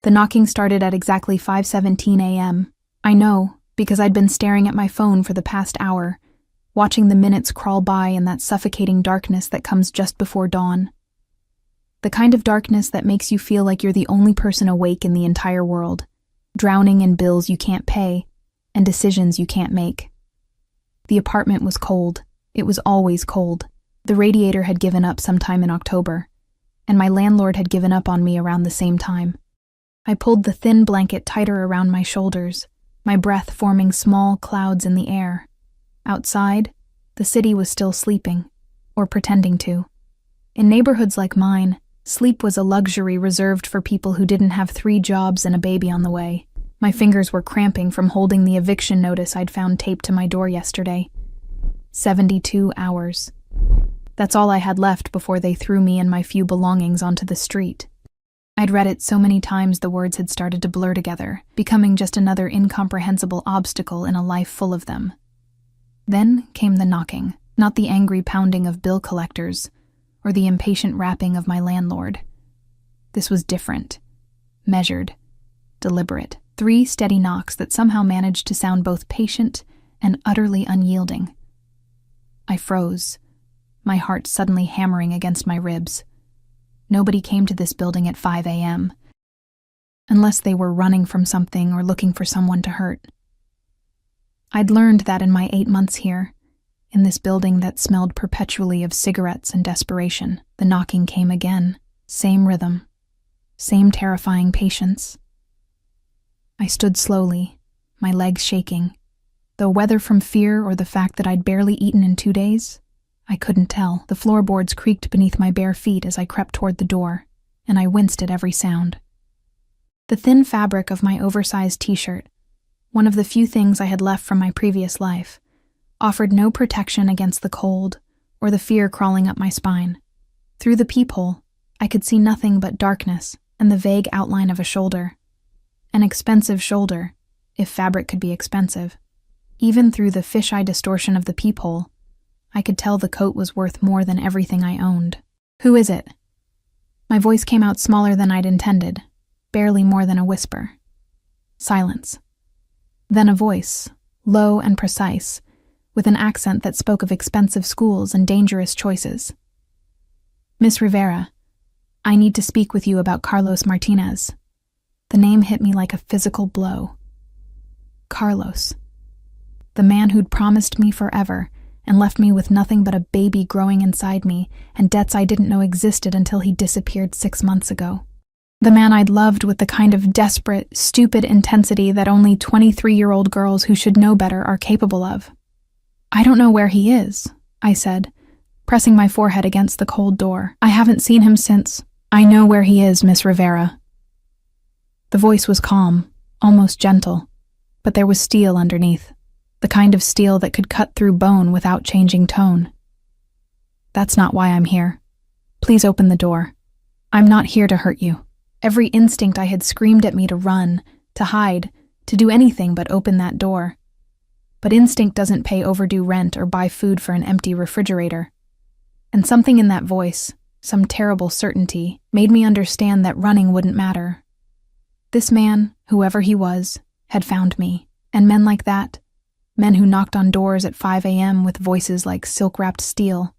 The knocking started at exactly 5:17 a.m. I know, because I'd been staring at my phone for the past hour, watching the minutes crawl by in that suffocating darkness that comes just before dawn. The kind of darkness that makes you feel like you're the only person awake in the entire world, drowning in bills you can't pay and decisions you can't make. The apartment was cold. It was always cold. The radiator had given up sometime in October, and my landlord had given up on me around the same time. I pulled the thin blanket tighter around my shoulders, my breath forming small clouds in the air. Outside, the city was still sleeping, or pretending to. In neighborhoods like mine, sleep was a luxury reserved for people who didn't have 3 jobs and a baby on the way. My fingers were cramping from holding the eviction notice I'd found taped to my door yesterday. 72 hours. That's all I had left before they threw me and my few belongings onto the street. I'd read it so many times the words had started to blur together, becoming just another incomprehensible obstacle in a life full of them. Then came the knocking, not the angry pounding of bill collectors, or the impatient rapping of my landlord. This was different, measured, deliberate. 3 steady knocks that somehow managed to sound both patient and utterly unyielding. I froze, my heart suddenly hammering against my ribs. Nobody came to this building at 5 a.m., unless they were running from something or looking for someone to hurt. I'd learned that in my 8 months here, in this building that smelled perpetually of cigarettes and desperation. The knocking came again, same rhythm, same terrifying patience. I stood slowly, my legs shaking. Though whether from fear or the fact that I'd barely eaten in 2 days, I couldn't tell. The floorboards creaked beneath my bare feet as I crept toward the door, and I winced at every sound. The thin fabric of my oversized t-shirt, one of the few things I had left from my previous life, offered no protection against the cold or the fear crawling up my spine. Through the peephole, I could see nothing but darkness and the vague outline of a shoulder. An expensive shoulder, if fabric could be expensive. Even through the fisheye distortion of the peephole, I could tell the coat was worth more than everything I owned. "Who is it?" My voice came out smaller than I'd intended, barely more than a whisper. Silence. Then a voice, low and precise, with an accent that spoke of expensive schools and dangerous choices. "Miss Rivera, I need to speak with you about Carlos Martinez." The name hit me like a physical blow. Carlos. The man who'd promised me forever and left me with nothing but a baby growing inside me and debts I didn't know existed until he disappeared 6 months ago. The man I'd loved with the kind of desperate, stupid intensity that only 23-year-old girls who should know better are capable of. "I don't know where he is," I said, pressing my forehead against the cold door. "I haven't seen him since." "I know where he is, Miss Rivera." The voice was calm, almost gentle, but there was steel underneath, the kind of steel that could cut through bone without changing tone. "That's not why I'm here. Please open the door. I'm not here to hurt you." Every instinct I had screamed at me to run, to hide, to do anything but open that door. But instinct doesn't pay overdue rent or buy food for an empty refrigerator. And something in that voice, some terrible certainty, made me understand that running wouldn't matter. This man, whoever he was, had found me, and men like that, men who knocked on doors at 5 a.m. with voices like silk-wrapped steel,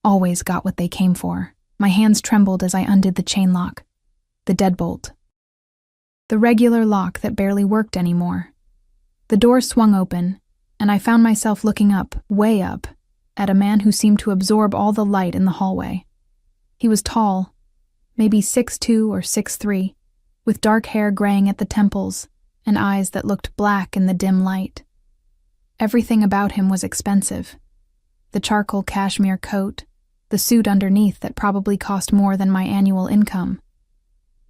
always got what they came for. My hands trembled as I undid the chain lock, the deadbolt. The regular lock that barely worked anymore. The door swung open, and I found myself looking up, way up, at a man who seemed to absorb all the light in the hallway. He was tall, maybe 6'2" or 6'3", with dark hair graying at the temples and eyes that looked black in the dim light. Everything about him was expensive. The charcoal cashmere coat, the suit underneath that probably cost more than my annual income,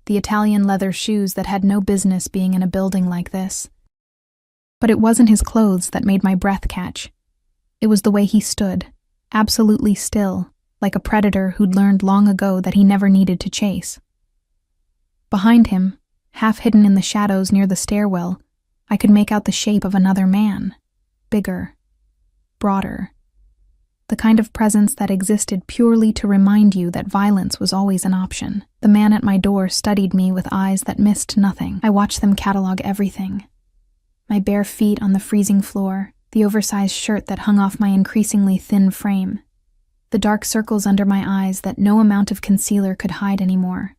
the Italian leather shoes that had no business being in a building like this. But it wasn't his clothes that made my breath catch. It was the way he stood, absolutely still, like a predator who'd learned long ago that he never needed to chase. Behind him, half hidden in the shadows near the stairwell, I could make out the shape of another man, bigger, broader. The kind of presence that existed purely to remind you that violence was always an option. The man at my door studied me with eyes that missed nothing. I watched them catalog everything. My bare feet on the freezing floor, the oversized shirt that hung off my increasingly thin frame, the dark circles under my eyes that no amount of concealer could hide anymore,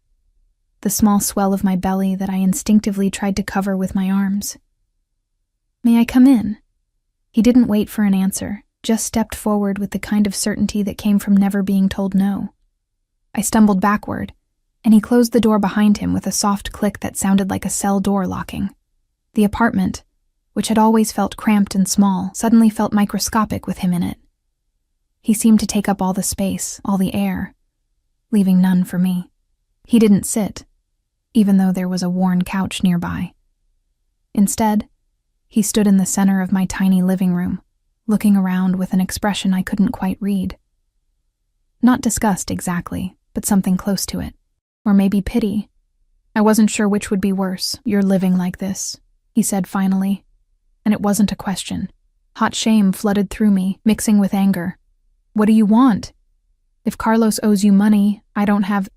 the small swell of my belly that I instinctively tried to cover with my arms. "May I come in?" He didn't wait for an answer, just stepped forward with the kind of certainty that came from never being told no. I stumbled backward, and he closed the door behind him with a soft click that sounded like a cell door locking. The apartment, which had always felt cramped and small, suddenly felt microscopic with him in it. He seemed to take up all the space, all the air, leaving none for me. He didn't sit, even though there was a worn couch nearby. Instead, he stood in the center of my tiny living room, looking around with an expression I couldn't quite read. Not disgust exactly, but something close to it. Or maybe pity. I wasn't sure which would be worse. "You're living like this," he said finally. And it wasn't a question. Hot shame flooded through me, mixing with anger. "What do you want? If Carlos owes you money, I don't have—"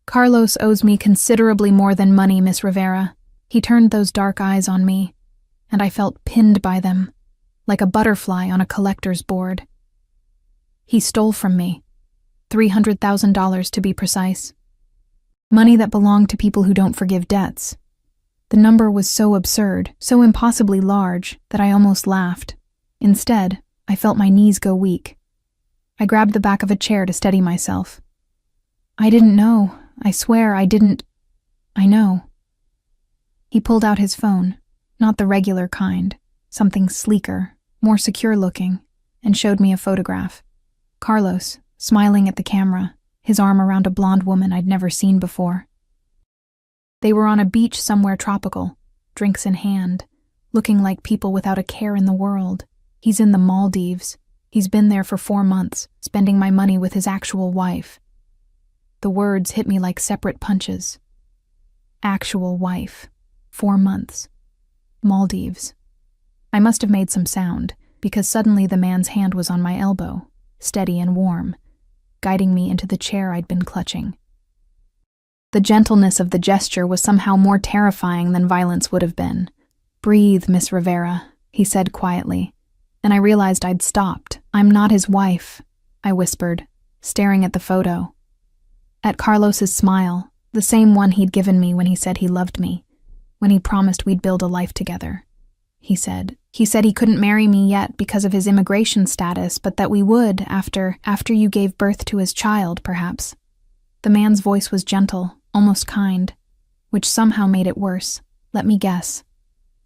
"Carlos owes me considerably more than money, Miss Rivera." He turned those dark eyes on me, and I felt pinned by them, like a butterfly on a collector's board. He stole from me, $300,000 to be precise. Money that belonged to people who don't forgive debts. The number was so absurd, so impossibly large, that I almost laughed. Instead, I felt my knees go weak. I grabbed the back of a chair to steady myself. "I didn't know. I swear I didn't. I know." He pulled out his phone, not the regular kind, something sleeker, more secure looking, and showed me a photograph. Carlos, smiling at the camera, his arm around a blonde woman I'd never seen before. They were on a beach somewhere tropical, drinks in hand, looking like people without a care in the world. He's in the Maldives. He's been there for 4 months, spending my money with his actual wife. The words hit me like separate punches. Actual wife. 4 months. Maldives. I must have made some sound, because suddenly the man's hand was on my elbow, steady and warm, guiding me into the chair I'd been clutching. The gentleness of the gesture was somehow more terrifying than violence would have been. "Breathe, Miss Rivera," he said quietly, and I realized I'd stopped. "I'm not his wife," I whispered, staring at the photo. At Carlos's smile, the same one he'd given me when he said he loved me, when he promised we'd build a life together. He said he couldn't marry me yet because of his immigration status, but that we would after you gave birth to his child, perhaps. The man's voice was gentle, almost kind, which somehow made it worse. Let me guess.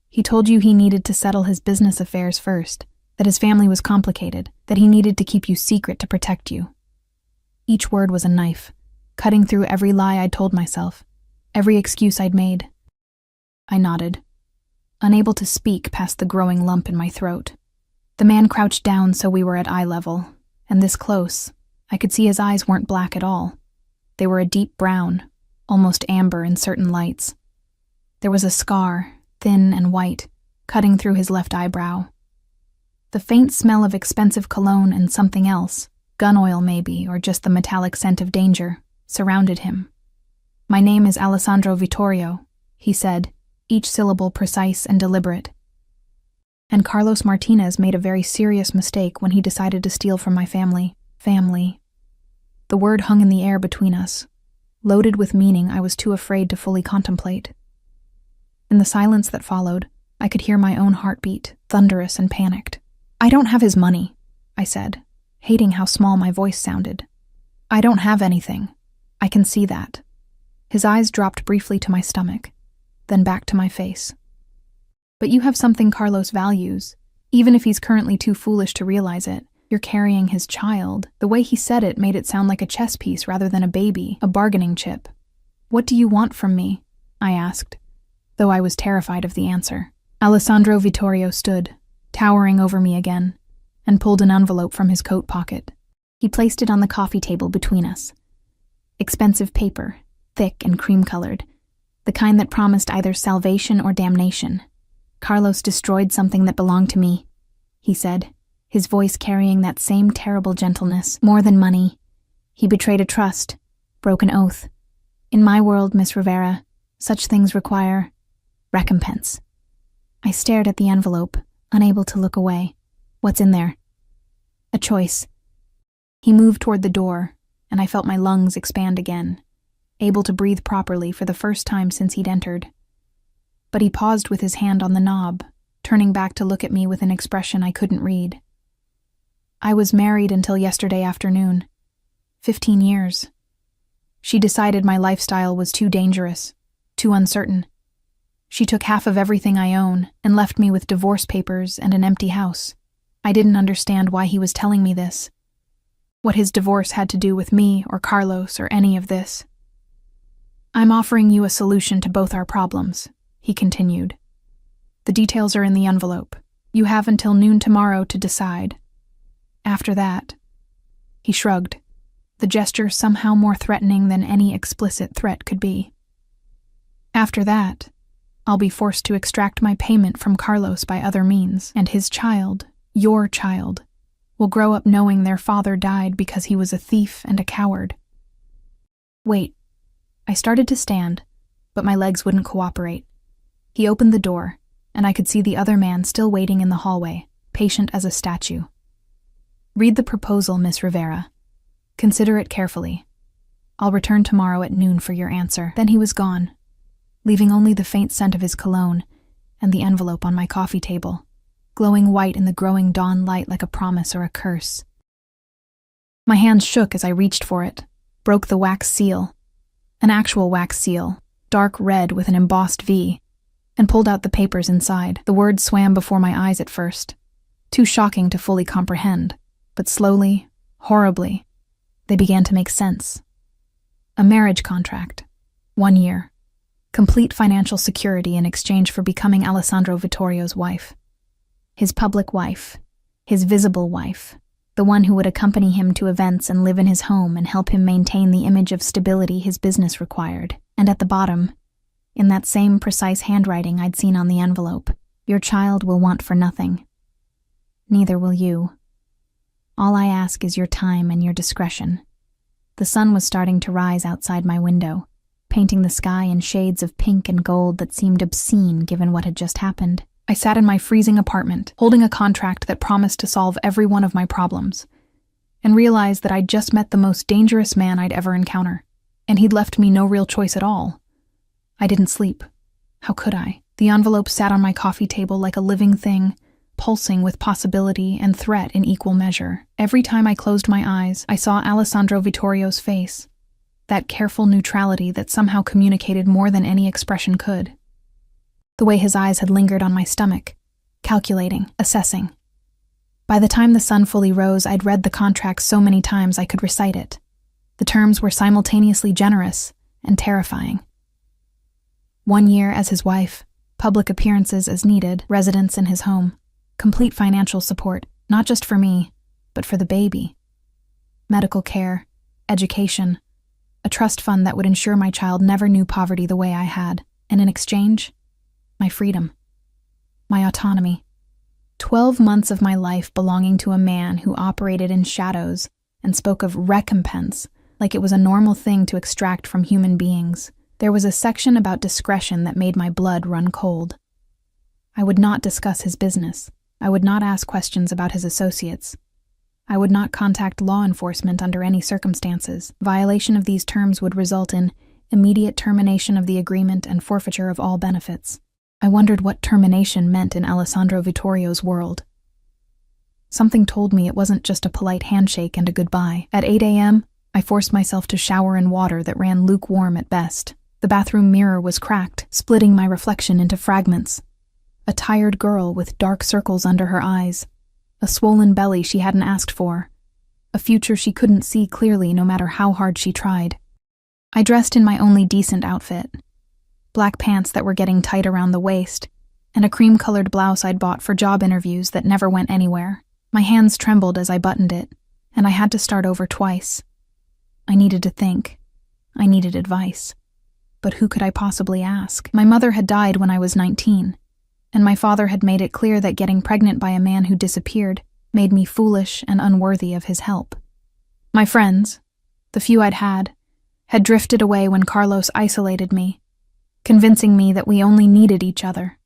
He told you he needed to settle his business affairs first, that his family was complicated, that he needed to keep you secret to protect you. Each word was a knife, cutting through every lie I'd told myself, every excuse I'd made. I nodded, unable to speak past the growing lump in my throat. The man crouched down so we were at eye level, and this close, I could see his eyes weren't black at all. They were a deep brown, almost amber in certain lights. There was a scar, thin and white, cutting through his left eyebrow. The faint smell of expensive cologne and something else, gun oil maybe, or just the metallic scent of danger, surrounded him. "My name is Alessandro Vittorio," he said, each syllable precise and deliberate. "And Carlos Martinez made a very serious mistake when he decided to steal from my family. Family." The word hung in the air between us, loaded with meaning I was too afraid to fully contemplate. In the silence that followed, I could hear my own heartbeat, thunderous and panicked. "I don't have his money," I said, hating how small my voice sounded. "I don't have anything. I can see that." His eyes dropped briefly to my stomach, then back to my face. "But you have something Carlos values, even if he's currently too foolish to realize it. You're carrying his child." The way he said it made it sound like a chess piece rather than a baby, a bargaining chip. "What do you want from me?" I asked, though I was terrified of the answer. Alessandro Vittorio stood, towering over me again, and pulled an envelope from his coat pocket. He placed it on the coffee table between us. Expensive paper, thick and cream-colored, the kind that promised either salvation or damnation. "Carlos destroyed something that belonged to me," he said, his voice carrying that same terrible gentleness. More than money. He betrayed a trust, broke an oath. In my world, Miss Rivera, such things require recompense. I stared at the envelope, unable to look away. What's in there? A choice. He moved toward the door, and I felt my lungs expand again, able to breathe properly for the first time since he'd entered. But he paused with his hand on the knob, turning back to look at me with an expression I couldn't read. I was married until yesterday afternoon. 15 years. She decided my lifestyle was too dangerous, too uncertain. She took half of everything I own and left me with divorce papers and an empty house. I didn't understand why he was telling me this. What his divorce had to do with me or Carlos or any of this. I'm offering you a solution to both our problems, he continued. The details are in the envelope. You have until noon tomorrow to decide. After that, he shrugged, the gesture somehow more threatening than any explicit threat could be. After that, I'll be forced to extract my payment from Carlos by other means, and his child, your child, will grow up knowing their father died because he was a thief and a coward. Wait. I started to stand, but my legs wouldn't cooperate. He opened the door, and I could see the other man still waiting in the hallway, patient as a statue. Read the proposal, Miss Rivera. Consider it carefully. I'll return tomorrow at noon for your answer. Then he was gone, leaving only the faint scent of his cologne and the envelope on my coffee table, glowing white in the growing dawn light like a promise or a curse. My hands shook as I reached for it, broke the wax seal, an actual wax seal, dark red with an embossed V, and pulled out the papers inside. The words swam before my eyes at first, too shocking to fully comprehend, but slowly, horribly, they began to make sense. A marriage contract, 1 year, complete financial security in exchange for becoming Alessandro Vittorio's wife. His public wife, his visible wife, the one who would accompany him to events and live in his home and help him maintain the image of stability his business required. And at the bottom, in that same precise handwriting I'd seen on the envelope, your child will want for nothing. Neither will you. All I ask is your time and your discretion. The sun was starting to rise outside my window, painting the sky in shades of pink and gold that seemed obscene given what had just happened. I sat in my freezing apartment, holding a contract that promised to solve every one of my problems, and realized that I'd just met the most dangerous man I'd ever encounter, and he'd left me no real choice at all. I didn't sleep. How could I? The envelope sat on my coffee table like a living thing, pulsing with possibility and threat in equal measure. Every time I closed my eyes, I saw Alessandro Vittorio's face, that careful neutrality that somehow communicated more than any expression could. The way his eyes had lingered on my stomach, calculating, assessing. By the time the sun fully rose, I'd read the contract so many times I could recite it. The terms were simultaneously generous and terrifying. 1 year as his wife, public appearances as needed, residence in his home, complete financial support, not just for me, but for the baby. Medical care, education, a trust fund that would ensure my child never knew poverty the way I had, and in exchange, my freedom, my autonomy. 12 months of my life belonging to a man who operated in shadows and spoke of recompense like it was a normal thing to extract from human beings. There was a section about discretion that made my blood run cold. I would not discuss his business. I would not ask questions about his associates. I would not contact law enforcement under any circumstances. Violation of these terms would result in immediate termination of the agreement and forfeiture of all benefits. I wondered what termination meant in Alessandro Vittorio's world. Something told me it wasn't just a polite handshake and a goodbye. At 8 a.m., I forced myself to shower in water that ran lukewarm at best. The bathroom mirror was cracked, splitting my reflection into fragments. A tired girl with dark circles under her eyes, a swollen belly she hadn't asked for, a future she couldn't see clearly no matter how hard she tried. I dressed in my only decent outfit, black pants that were getting tight around the waist, and a cream-colored blouse I'd bought for job interviews that never went anywhere. My hands trembled as I buttoned it, and I had to start over twice. I needed to think. I needed advice. But who could I possibly ask? My mother had died when I was 19, and my father had made it clear that getting pregnant by a man who disappeared made me foolish and unworthy of his help. My friends, the few I'd had drifted away when Carlos isolated me, convincing me that we only needed each other.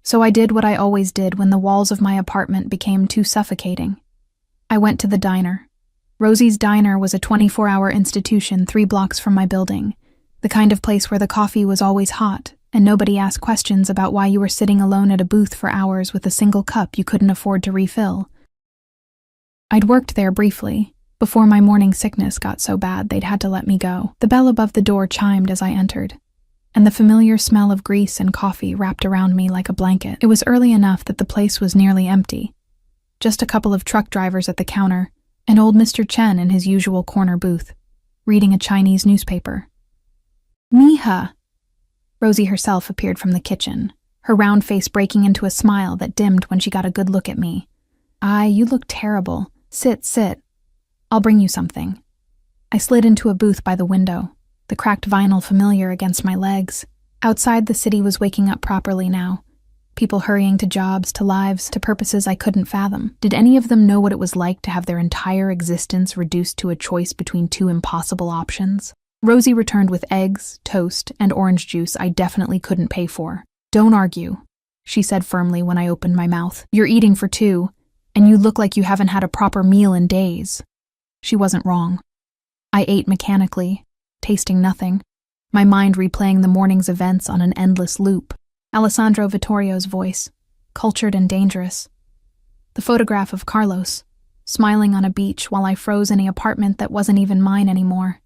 So I did what I always did when the walls of my apartment became too suffocating. I went to the diner. Rosie's Diner was a 24-hour institution 3 blocks from my building, the kind of place where the coffee was always hot and nobody asked questions about why you were sitting alone at a booth for hours with a single cup you couldn't afford to refill. I'd worked there briefly, before my morning sickness got so bad they'd had to let me go. The bell above the door chimed as I entered, and the familiar smell of grease and coffee wrapped around me like a blanket. It was early enough that the place was nearly empty. Just a couple of truck drivers at the counter, and old Mr. Chen in his usual corner booth, reading a Chinese newspaper. Mija! Rosie herself appeared from the kitchen, her round face breaking into a smile that dimmed when she got a good look at me. You look terrible. Sit. I'll bring you something. I slid into a booth by the window, the cracked vinyl familiar against my legs. Outside, the city was waking up properly now. People hurrying to jobs, to lives, to purposes I couldn't fathom. Did any of them know what it was like to have their entire existence reduced to a choice between 2 impossible options? Rosie returned with eggs, toast, and orange juice I definitely couldn't pay for. Don't argue, she said firmly when I opened my mouth. You're eating for 2, and you look like you haven't had a proper meal in days. She wasn't wrong. I ate mechanically, tasting nothing, my mind replaying the morning's events on an endless loop. Alessandro Vittorio's voice, cultured and dangerous. The photograph of Carlos, smiling on a beach while I froze in an apartment that wasn't even mine anymore.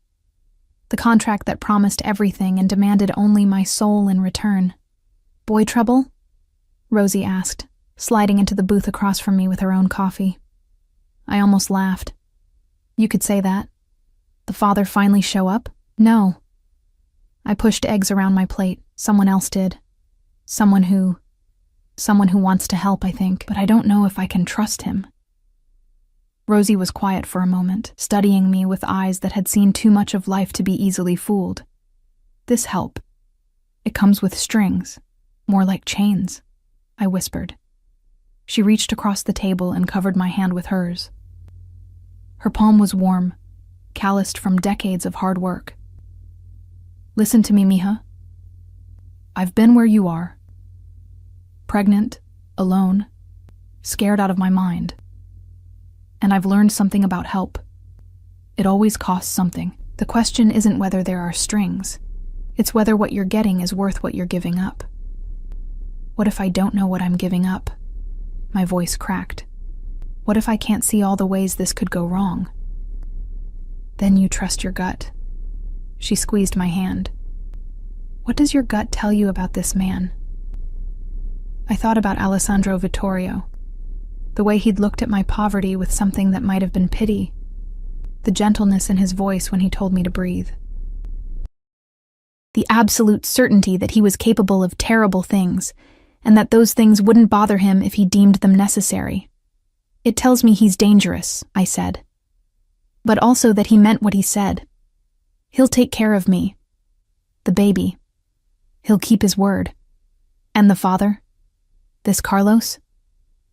The contract that promised everything and demanded only my soul in return. Boy trouble? Rosie asked, sliding into the booth across from me with her own coffee. I almost laughed. You could say that. The father finally show up? No. I pushed eggs around my plate. Someone else did. Someone who wants to help, I think, but I don't know if I can trust him. Rosie was quiet for a moment, studying me with eyes that had seen too much of life to be easily fooled. This help. It comes with strings, more like chains, I whispered. She reached across the table and covered my hand with hers. Her palm was warm, calloused from decades of hard work. Listen to me, Mija. I've been where you are. Pregnant, alone, scared out of my mind. And I've learned something about help. It always costs something. The question isn't whether there are strings. It's whether what you're getting is worth what you're giving up. What if I don't know what I'm giving up? My voice cracked. What if I can't see all the ways this could go wrong? Then you trust your gut. She squeezed my hand. What does your gut tell you about this man? I thought about Alessandro Vittorio. The way he'd looked at my poverty with something that might have been pity. The gentleness in his voice when he told me to breathe. The absolute certainty that he was capable of terrible things, and that those things wouldn't bother him if he deemed them necessary. It tells me he's dangerous, I said. But also that he meant what he said. He'll take care of me. The baby. He'll keep his word. And the father? This Carlos?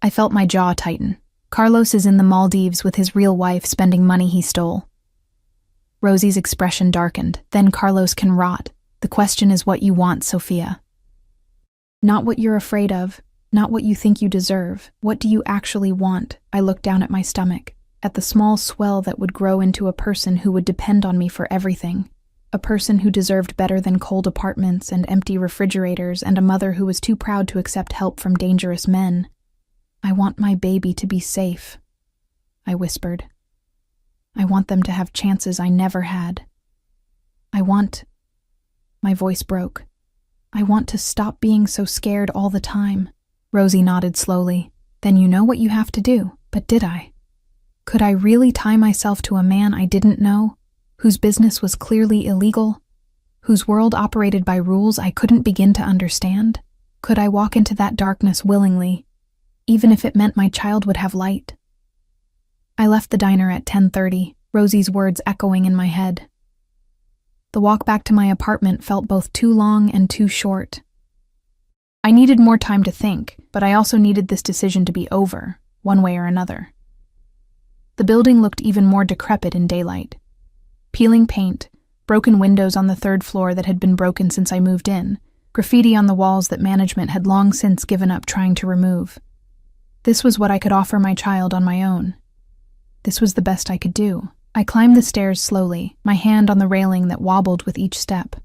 I felt my jaw tighten. Carlos is in the Maldives with his real wife spending money he stole. Rosie's expression darkened. Then Carlos can rot. The question is what you want, Sophia. Not what you're afraid of, not what you think you deserve. What do you actually want? I looked down at my stomach, at the small swell that would grow into a person who would depend on me for everything. A person who deserved better than cold apartments and empty refrigerators and a mother who was too proud to accept help from dangerous men. I want my baby to be safe, I whispered. I want them to have chances I never had. My voice broke. I want to stop being so scared all the time. Rosie nodded slowly. Then you know what you have to do. But did I? Could I really tie myself to a man I didn't know, whose business was clearly illegal, whose world operated by rules I couldn't begin to understand? Could I walk into that darkness willingly, even if it meant my child would have light? I left the diner at 10:30, Rosie's words echoing in my head. The walk back to my apartment felt both too long and too short. I needed more time to think, but I also needed this decision to be over. one way or another. The building looked even more decrepit in daylight. Peeling paint, broken windows on the third floor that had been broken since I moved in, graffiti on the walls that management had long since given up trying to remove. This was what I could offer my child on my own. This was the best I could do. I climbed the stairs slowly, my hand on the railing that wobbled with each step.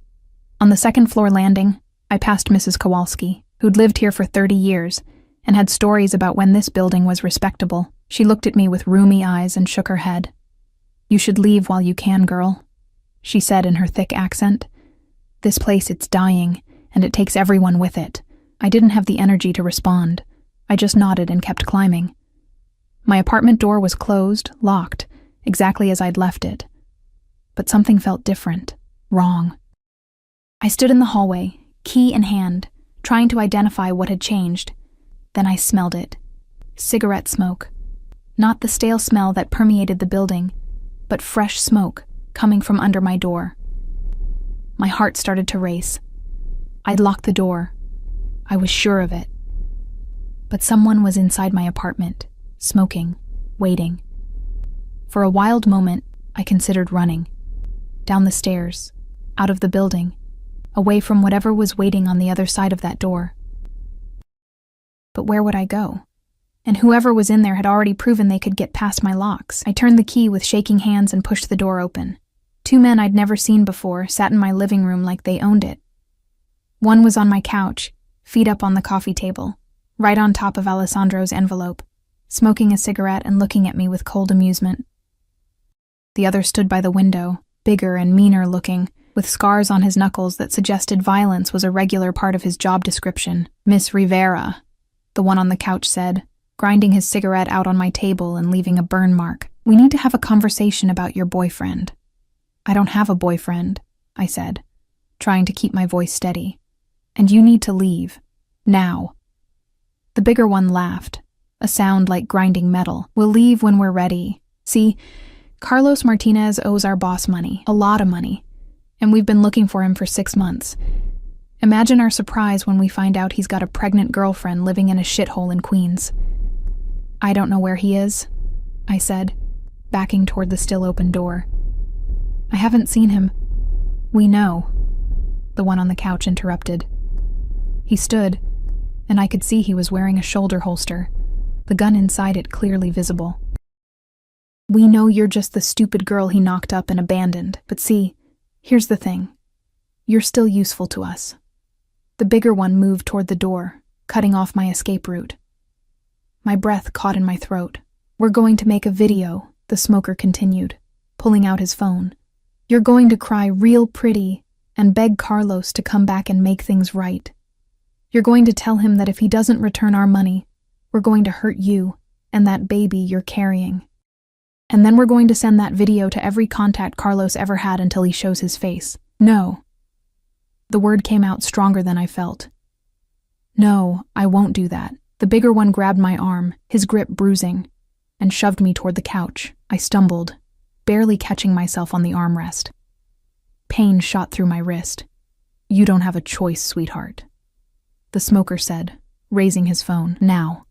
On the second-floor landing, I passed Mrs. Kowalski, who'd lived here for 30 years and had stories about when this building was respectable. She looked at me with rheumy eyes and shook her head. "You should leave while you can, girl," she said in her thick accent. "This place, it's dying, and it takes everyone with it." I didn't have the energy to respond. I just nodded and kept climbing. My apartment door was closed, locked, exactly as I'd left it. But something felt different, wrong. I stood in the hallway, key in hand, trying to identify what had changed. Then I smelled it. Cigarette smoke. Not the stale smell that permeated the building, but fresh smoke coming from under my door. My heart started to race. I'd locked the door. I was sure of it. But someone was inside my apartment, smoking, waiting. For a wild moment, I considered running. Down the stairs, out of the building, away from whatever was waiting on the other side of that door. But where would I go? And whoever was in there had already proven they could get past my locks. I turned the key with shaking hands and pushed the door open. Two men I'd never seen before sat in my living room like they owned it. One was on my couch, feet up on the coffee table, right on top of Alessandro's envelope, smoking a cigarette and looking at me with cold amusement. The other stood by the window, bigger and meaner looking, with scars on his knuckles that suggested violence was a regular part of his job description. "Miss Rivera," the one on the couch said, grinding his cigarette out on my table and leaving a burn mark. "We need to have a conversation about your boyfriend." "I don't have a boyfriend," I said, trying to keep my voice steady. "And you need to leave. Now." The bigger one laughed, a sound like grinding metal. "We'll leave when we're ready. See, Carlos Martinez owes our boss money, a lot of money, and we've been looking for him for 6 months. Imagine our surprise when we find out he's got a pregnant girlfriend living in a shithole in Queens." "I don't know where he is," I said, backing toward the still open door. "I haven't seen him." "We know," the one on the couch interrupted. He stood, and I could see he was wearing a shoulder holster, the gun inside it clearly visible. "We know you're just the stupid girl he knocked up and abandoned, but see, here's the thing. You're still useful to us." The bigger one moved toward the door, cutting off my escape route. My breath caught in my throat. "We're going to make a video," the smoker continued, pulling out his phone. "You're going to cry real pretty and beg Carlos to come back and make things right. You're going to tell him that if he doesn't return our money, we're going to hurt you and that baby you're carrying. And then we're going to send that video to every contact Carlos ever had until he shows his face." "No." The word came out stronger than I felt. "No, I won't do that." The bigger one grabbed my arm, his grip bruising, and shoved me toward the couch. I stumbled, barely catching myself on the armrest. Pain shot through my wrist. "You don't have a choice, sweetheart," the smoker said, raising his phone. "Now,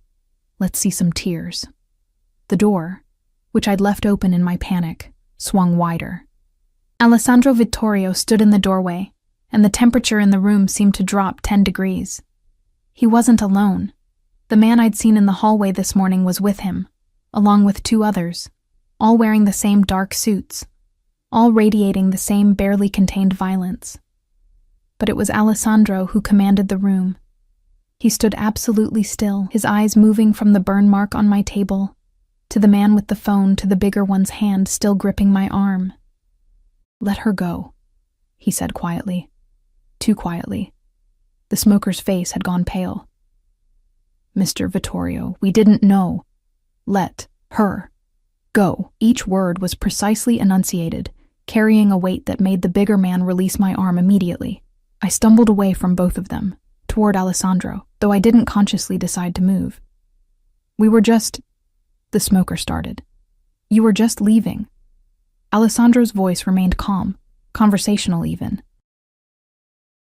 let's see some tears." The door, which I'd left open in my panic, swung wider. Alessandro Vittorio stood in the doorway, and the temperature in the room seemed to drop 10 degrees. He wasn't alone. The man I'd seen in the hallway this morning was with him, along with 2 others, all wearing the same dark suits, all radiating the same barely contained violence. But it was Alessandro who commanded the room. He stood absolutely still, his eyes moving from the burn mark on my table to the man with the phone to the bigger one's hand still gripping my arm. "Let her go," he said quietly. Too quietly. The smoker's face had gone pale. "Mr. Vittorio, we didn't know. Let her go." Each word was precisely enunciated, carrying a weight that made the bigger man release my arm immediately. I stumbled away from both of them, toward Alessandro, though I didn't consciously decide to move. "We were just," the smoker started. "You were just leaving." Alessandro's voice remained calm, conversational even.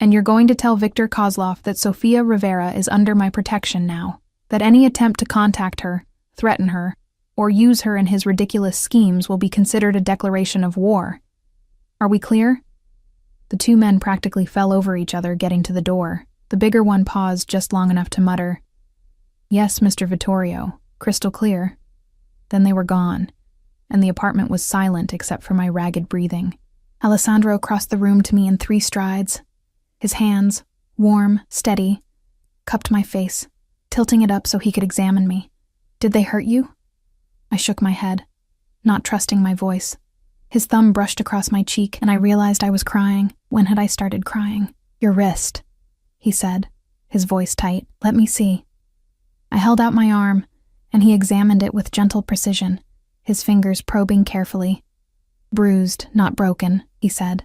"And you're going to tell Victor Kozlov that Sofia Rivera is under my protection now, that any attempt to contact her, threaten her, or use her in his ridiculous schemes will be considered a declaration of war. Are we clear? The two men practically fell over each other getting to the door. The bigger one paused just long enough to mutter, "Yes, Mr. Vittorio, crystal clear." Then they were gone, and the apartment was silent except for my ragged breathing. Alessandro crossed the room to me in 3 strides. His hands, warm, steady, cupped my face, tilting it up so he could examine me. "Did they hurt you?" I shook my head, not trusting my voice. His thumb brushed across my cheek, and I realized I was crying. When had I started crying? "Your wrist," he said, his voice tight. "Let me see." I held out my arm, and he examined it with gentle precision, his fingers probing carefully. "Bruised, not broken," he said.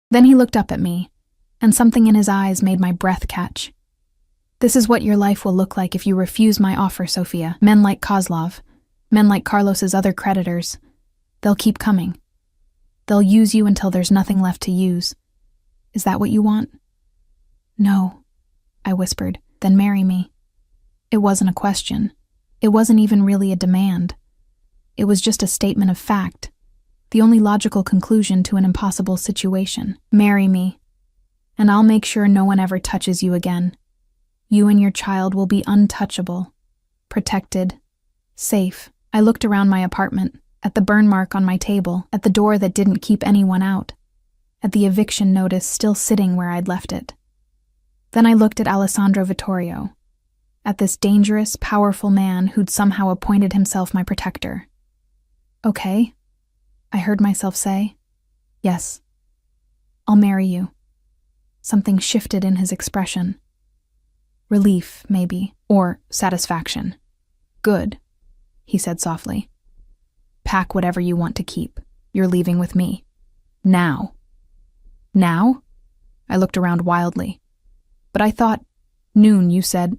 Then he looked up at me, and something in his eyes made my breath catch. "This is what your life will look like if you refuse my offer, Sofia. Men like Kozlov, men like Carlos's other creditors, they'll keep coming. They'll use you until there's nothing left to use. Is that what you want?" "No," I whispered. "Then marry me." It wasn't a question. It wasn't even really a demand. It was just a statement of fact, the only logical conclusion to an impossible situation. "Marry me, and I'll make sure no one ever touches you again. You and your child will be untouchable, protected, safe." I looked around my apartment, at the burn mark on my table, at the door that didn't keep anyone out, at the eviction notice still sitting where I'd left it. Then I looked at Alessandro Vittorio, at this dangerous, powerful man who'd somehow appointed himself my protector. "Okay," I heard myself say. "Yes, I'll marry you." Something shifted in his expression. Relief, maybe, or satisfaction. "Good," he said softly. "Pack whatever you want to keep. You're leaving with me. Now." "Now?" I looked around wildly. "But I thought, noon, you said—"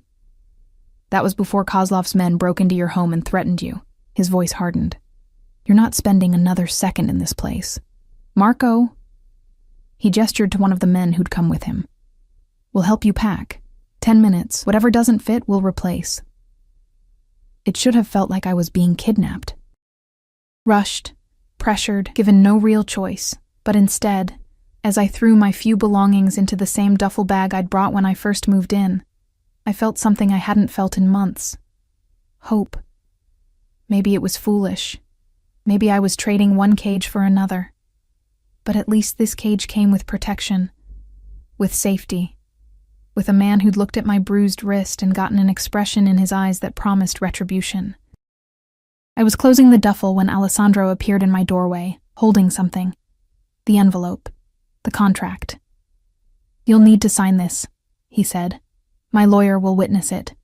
"That was before Kozlov's men broke into your home and threatened you." His voice hardened. "You're not spending another second in this place. Marco," he gestured to one of the men who'd come with him, "will help you pack. 10 minutes. Whatever doesn't fit, we'll replace." It should have felt like I was being kidnapped. Rushed, pressured, given no real choice, but instead, as I threw my few belongings into the same duffel bag I'd brought when I first moved in, I felt something I hadn't felt in months. Hope. Maybe it was foolish. Maybe I was trading one cage for another. But at least this cage came with protection, with safety, with a man who'd looked at my bruised wrist and gotten an expression in his eyes that promised retribution. I was closing the duffel when Alessandro appeared in my doorway, holding something. The envelope. The contract. "You'll need to sign this," he said. "My lawyer will witness it."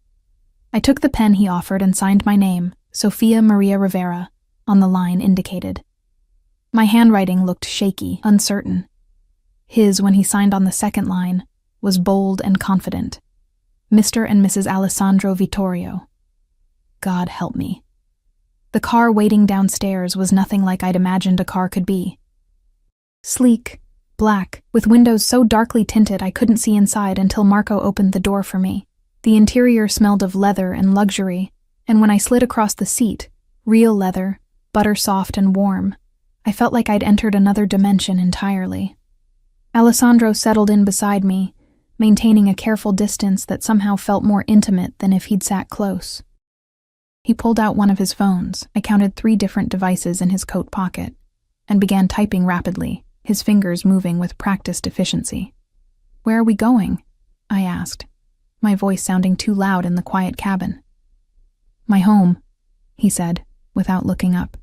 I took the pen he offered and signed my name, Sofia Maria Rivera, on the line indicated. My handwriting looked shaky, uncertain. His, when he signed on the second line, was bold and confident. Mr. and Mrs. Alessandro Vittorio. God help me. The car waiting downstairs was nothing like I'd imagined a car could be. Sleek, black, with windows so darkly tinted I couldn't see inside until Marco opened the door for me. The interior smelled of leather and luxury, and when I slid across the seat, real leather, butter-soft and warm, I felt like I'd entered another dimension entirely. Alessandro settled in beside me, maintaining a careful distance that somehow felt more intimate than if he'd sat close. He pulled out one of his phones. I counted 3 different devices in his coat pocket, and began typing rapidly, his fingers moving with practiced efficiency. "Where are we going?" I asked, my voice sounding too loud in the quiet cabin. "My home," he said, without looking up.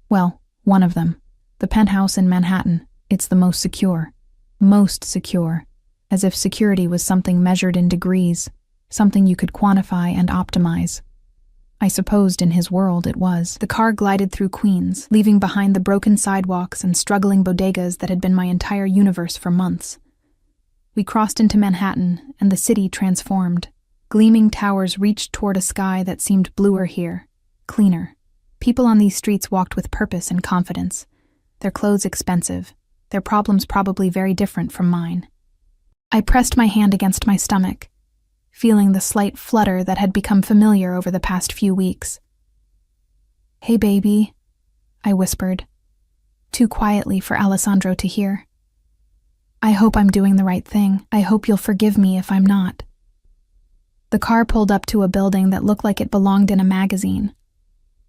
"Well, one of them. The penthouse in Manhattan. It's the most secure. Most secure. As if security was something measured in degrees, something you could quantify and optimize. I supposed in his world it was. The car glided through Queens, leaving behind the broken sidewalks and struggling bodegas that had been my entire universe for months. We crossed into Manhattan, and the city transformed. Gleaming towers reached toward a sky that seemed bluer here, cleaner. People on these streets walked with purpose and confidence, their clothes expensive, their problems probably very different from mine. I pressed my hand against my stomach, feeling the slight flutter that had become familiar over the past few weeks. "Hey, baby," I whispered, too quietly for Alessandro to hear. "I hope I'm doing the right thing. I hope you'll forgive me if I'm not." The car pulled up to a building that looked like it belonged in a magazine.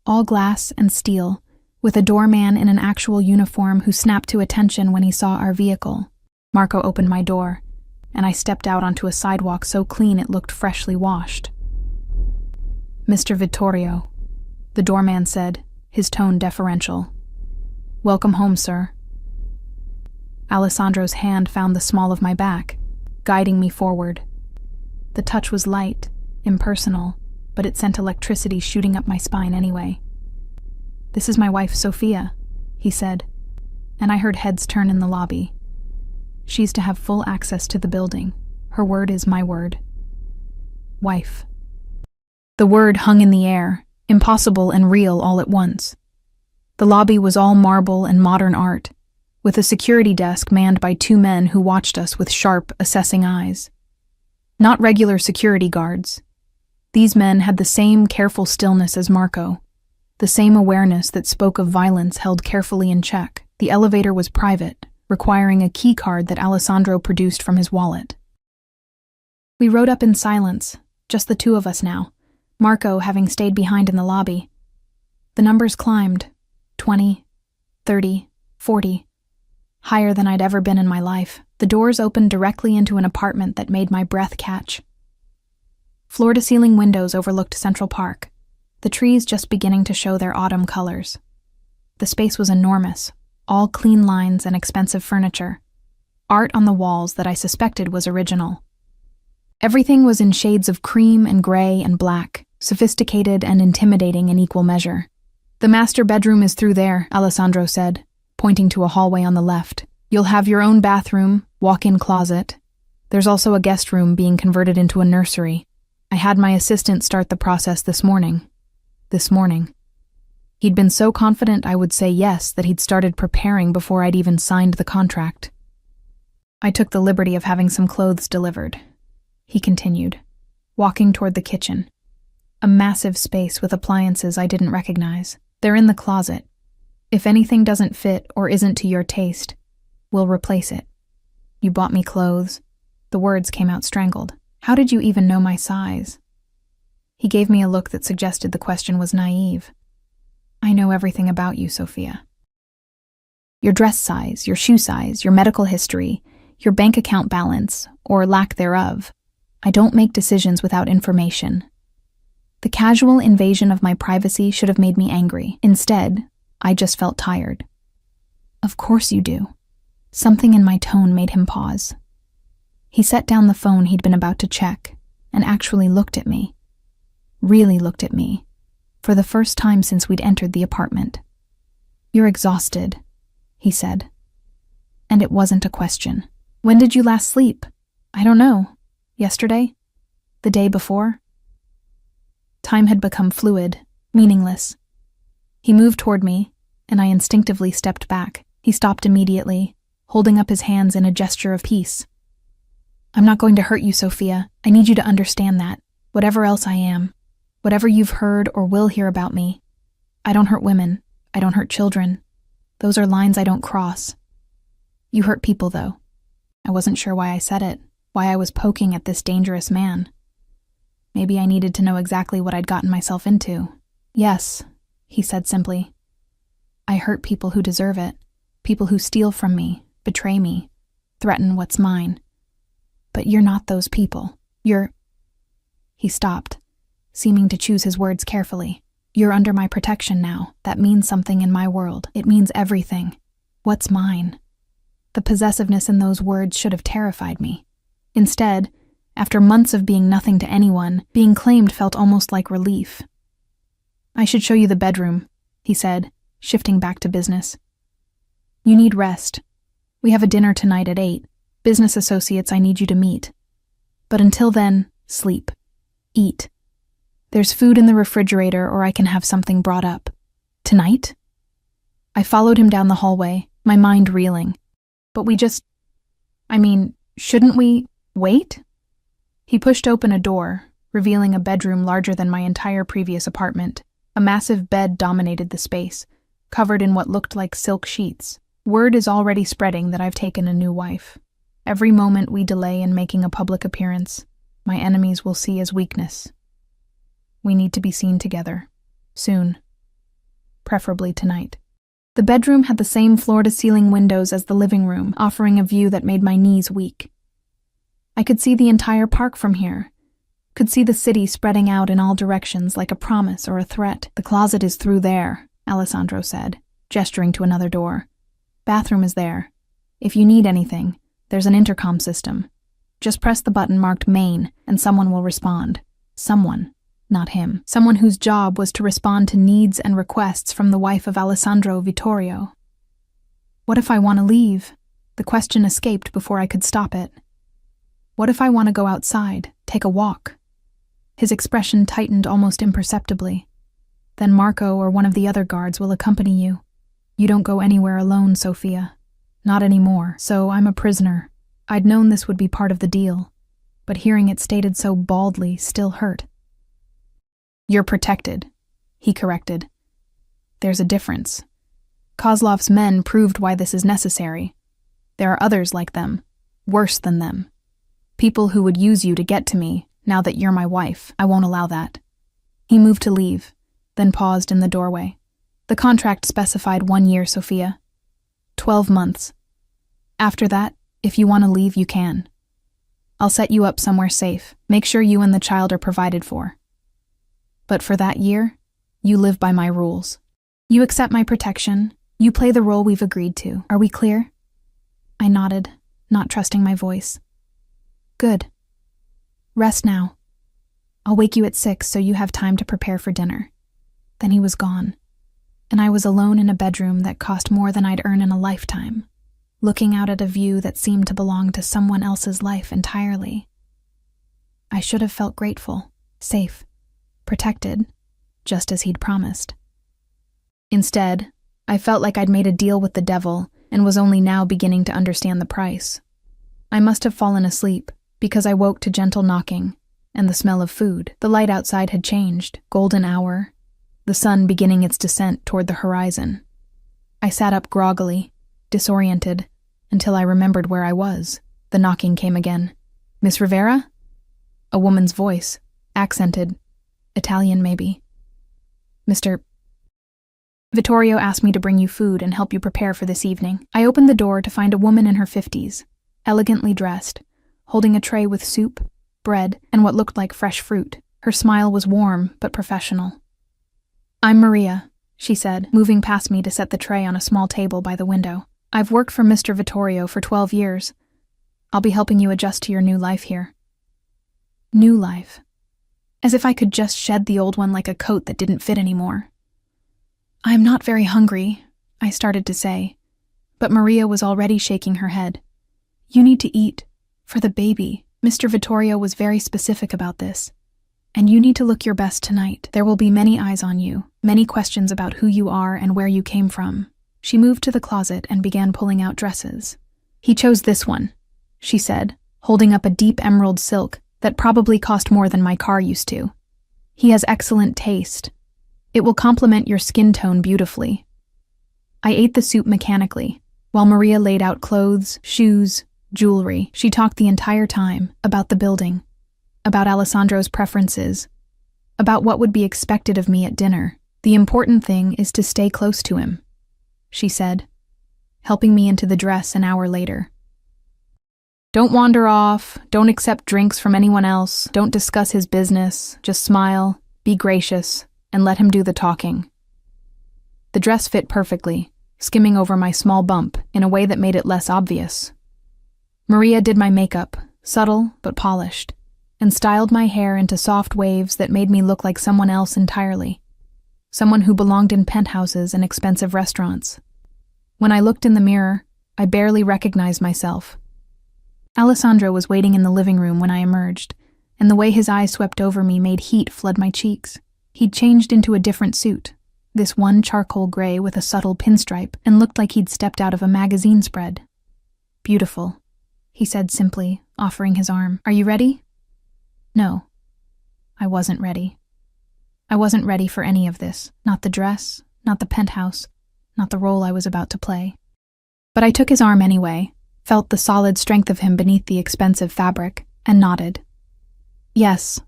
All glass and steel, with a doorman in an actual uniform who snapped to attention when he saw our vehicle. Marco opened my door, and I stepped out onto a sidewalk so clean it looked freshly washed. "Mr. Vittorio," the doorman said, his tone deferential. "Welcome home, sir." Alessandro's hand found the small of my back, guiding me forward. The touch was light, impersonal, but it sent electricity shooting up my spine anyway. "This is my wife, Sophia," he said, and I heard heads turn in the lobby. "She's to have full access to the building. Her word is my word." Wife. The word hung in the air, impossible and real all at once. The lobby was all marble and modern art, with a security desk manned by 2 men who watched us with sharp, assessing eyes. Not regular security guards. These men had the same careful stillness as Marco, the same awareness that spoke of violence held carefully in check. The elevator was private, requiring a key card that Alessandro produced from his wallet. We rode up in silence, just the 2 of us now, Marco having stayed behind in the lobby. The numbers climbed, 20, 30, 40. Higher than I'd ever been in my life. The doors opened directly into an apartment that made my breath catch. Floor-to-ceiling windows overlooked Central Park, the trees just beginning to show their autumn colors. The space was enormous, all clean lines and expensive furniture. Art on the walls that I suspected was original. Everything was in shades of cream and gray and black, sophisticated and intimidating in equal measure. "The master bedroom is through there," Alessandro said, pointing to a hallway on the left. "You'll have your own bathroom, walk-in closet. There's also a guest room being converted into a nursery. I had my assistant start the process this morning. This morning." He'd been so confident I would say yes that he'd started preparing before I'd even signed the contract. "I took the liberty of having some clothes delivered," he continued, walking toward the kitchen. A massive space with appliances I didn't recognize. "They're in the closet. If anything doesn't fit or isn't to your taste, we'll replace it. You bought me clothes." The words came out strangled. "How did you even know my size?" He gave me a look that suggested the question was naive. "I know everything about you, Sophia. Your dress size, your shoe size, your medical history, your bank account balance, or lack thereof. I don't make decisions without information." The casual invasion of my privacy should have made me angry. Instead, I just felt tired. "Of course you do." Something in my tone made him pause. He set down the phone he'd been about to check and actually looked at me. Really looked at me, for the first time since we'd entered the apartment. "You're exhausted," he said. And it wasn't a question. "When did you last sleep?" "I don't know. Yesterday? The day before?" Time had become fluid, meaningless. He moved toward me, and I instinctively stepped back. He stopped immediately, holding up his hands in a gesture of peace. "I'm not going to hurt you, Sophia. I need you to understand that, whatever else I am, whatever you've heard or will hear about me, I don't hurt women. I don't hurt children. Those are lines I don't cross. You hurt people, though." I wasn't sure why I said it, why I was poking at this dangerous man. Maybe I needed to know exactly what I'd gotten myself into. "Yes," he said simply. "I hurt people who deserve it, people who steal from me, betray me, threaten what's mine. But you're not those people. You're—" He stopped, seeming to choose his words carefully. "You're under my protection now. That means something in my world. It means everything. What's mine?" The possessiveness in those words should have terrified me. Instead, after months of being nothing to anyone, being claimed felt almost like relief. "I should show you the bedroom," he said, shifting back to business. "You need rest. We have a dinner tonight at 8. Business associates I need you to meet. But until then, sleep. Eat. There's food in the refrigerator, or I can have something brought up. Tonight?" I followed him down the hallway, my mind reeling. "But shouldn't we wait?" He pushed open a door, revealing a bedroom larger than my entire previous apartment. A massive bed dominated the space, covered in what looked like silk sheets. Word is already spreading that I've taken a new wife. Every moment we delay in making a public appearance, my enemies will see as weakness. We need to be seen together. Soon. Preferably tonight. The bedroom had the same floor-to-ceiling windows as the living room, offering a view that made my knees weak. I could see the entire park from here. Could see the city spreading out in all directions like a promise or a threat. "The closet is through there," Alessandro said, gesturing to another door. "Bathroom is there. If you need anything, there's an intercom system. Just press the button marked main and someone will respond. Someone, not him. Someone whose job was to respond to needs and requests from the wife of Alessandro Vittorio. What if I want to leave? The question escaped before I could stop it. What if I want to go outside, take a walk? His expression tightened almost imperceptibly. Then Marco or one of the other guards will accompany you. You don't go anywhere alone, Sophia. Not anymore, so I'm a prisoner. I'd known this would be part of the deal, but hearing it stated so baldly still hurt. You're protected, he corrected. There's a difference. Kozlov's men proved why this is necessary. There are others like them, worse than them. People who would use you to get to me, now that you're my wife. I won't allow that. He moved to leave, then paused in the doorway. The contract specified 1 year, Sophia. 12 months. After that, if you want to leave, you can. I'll set you up somewhere safe. Make sure you and the child are provided for. But for that year, you live by my rules. You accept my protection. You play the role we've agreed to. Are we clear? I nodded, not trusting my voice. Good. Rest now. I'll wake you at 6 so you have time to prepare for dinner. Then he was gone, and I was alone in a bedroom that cost more than I'd earn in a lifetime, looking out at a view that seemed to belong to someone else's life entirely. I should have felt grateful, safe, protected, just as he'd promised. Instead, I felt like I'd made a deal with the devil and was only now beginning to understand the price. I must have fallen asleep, because I woke to gentle knocking and the smell of food. The light outside had changed, golden hour, the sun beginning its descent toward the horizon. I sat up groggily, disoriented, until I remembered where I was. The knocking came again. Miss Rivera? A woman's voice, accented, Italian maybe. Mr. Vittorio asked me to bring you food and help you prepare for this evening. I opened the door to find a woman in her 50s, elegantly dressed, holding a tray with soup, bread, and what looked like fresh fruit. Her smile was warm but professional. I'm Maria, she said, moving past me to set the tray on a small table by the window. I've worked for Mr. Vittorio for 12 years. I'll be helping you adjust to your new life here. New life. As if I could just shed the old one like a coat that didn't fit anymore. I'm not very hungry, I started to say, but Maria was already shaking her head. You need to eat. For the baby. Mr. Vittorio was very specific about this. And you need to look your best tonight. There will be many eyes on you, many questions about who you are and where you came from. She moved to the closet and began pulling out dresses. He chose this one, she said, holding up a deep emerald silk that probably cost more than my car used to. He has excellent taste. It will complement your skin tone beautifully. I ate the soup mechanically, while Maria laid out clothes, shoes, jewelry. She talked the entire time about the building, about Alessandro's preferences, about what would be expected of me at dinner. The important thing is to stay close to him, she said, helping me into the dress an hour later. Don't wander off, don't accept drinks from anyone else, don't discuss his business, just smile, be gracious, and let him do the talking. The dress fit perfectly, skimming over my small bump in a way that made it less obvious. Maria did my makeup, subtle but polished, and styled my hair into soft waves that made me look like someone else entirely, someone who belonged in penthouses and expensive restaurants. When I looked in the mirror, I barely recognized myself. Alessandro was waiting in the living room when I emerged, and the way his eyes swept over me made heat flood my cheeks. He'd changed into a different suit, this one charcoal gray with a subtle pinstripe, and looked like he'd stepped out of a magazine spread. Beautiful, he said simply, offering his arm. Are you ready? No, I wasn't ready. I wasn't ready for any of this. Not the dress, not the penthouse, not the role I was about to play. But I took his arm anyway, felt the solid strength of him beneath the expensive fabric, and nodded. Yes,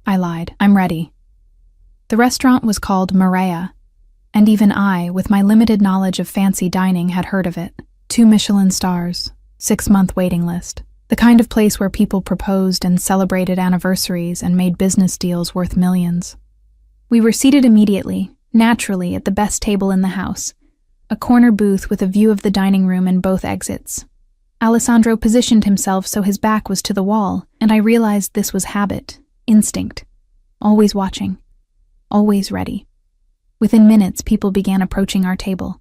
I lied. I'm ready. The restaurant was called Mafia, and even I, with my limited knowledge of fancy dining, had heard of it. 2 Michelin stars, 6-month waiting list. The kind of place where people proposed and celebrated anniversaries and made business deals worth millions. We were seated immediately, naturally, at the best table in the house, a corner booth with a view of the dining room and both exits. Alessandro positioned himself so his back was to the wall, and I realized this was habit, instinct, always watching, always ready. Within minutes, people began approaching our table.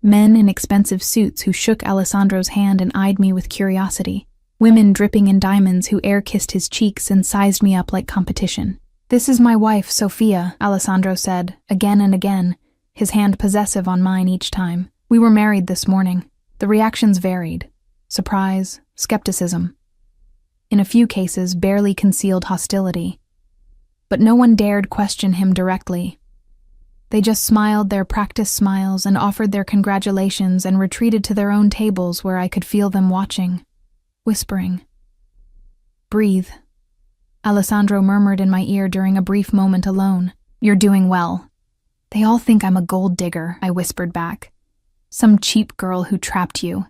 Men in expensive suits who shook Alessandro's hand and eyed me with curiosity. Women dripping in diamonds who air-kissed his cheeks and sized me up like competition. "This is my wife, Sofia," Alessandro said, again and again, his hand possessive on mine each time. "We were married this morning." The reactions varied. Surprise, skepticism. In a few cases, barely concealed hostility. But no one dared question him directly. They just smiled their practiced smiles and offered their congratulations and retreated to their own tables where I could feel them watching, whispering. "Breathe," Alessandro murmured in my ear during a brief moment alone. "You're doing well." "They all think I'm a gold digger," I whispered back. "Some cheap girl who trapped you."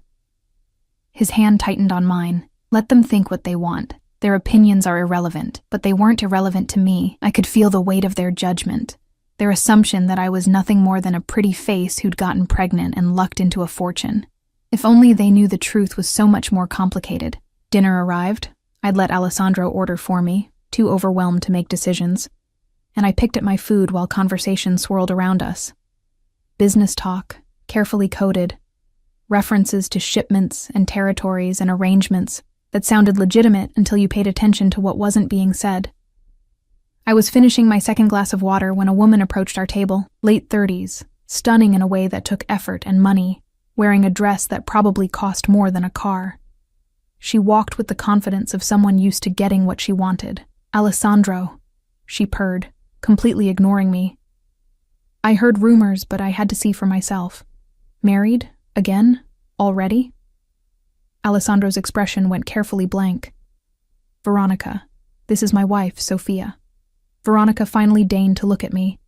His hand tightened on mine. "Let them think what they want. Their opinions are irrelevant, but they weren't irrelevant to me. I could feel the weight of their judgment. Their assumption that I was nothing more than a pretty face who'd gotten pregnant and lucked into a fortune. If only they knew the truth was so much more complicated. Dinner arrived. I'd let Alessandro order for me, too overwhelmed to make decisions. And I picked at my food while conversation swirled around us. Business talk, carefully coded. References to shipments and territories and arrangements that sounded legitimate until you paid attention to what wasn't being said. I was finishing my second glass of water when a woman approached our table, late 30s, stunning in a way that took effort and money, wearing a dress that probably cost more than a car. She walked with the confidence of someone used to getting what she wanted. "Alessandro," she purred, completely ignoring me. I heard rumors, but I had to see for myself. "Married? Again? Already?" Alessandro's expression went carefully blank. "Veronica, this is my wife, Sofia." Veronica finally deigned to look at me,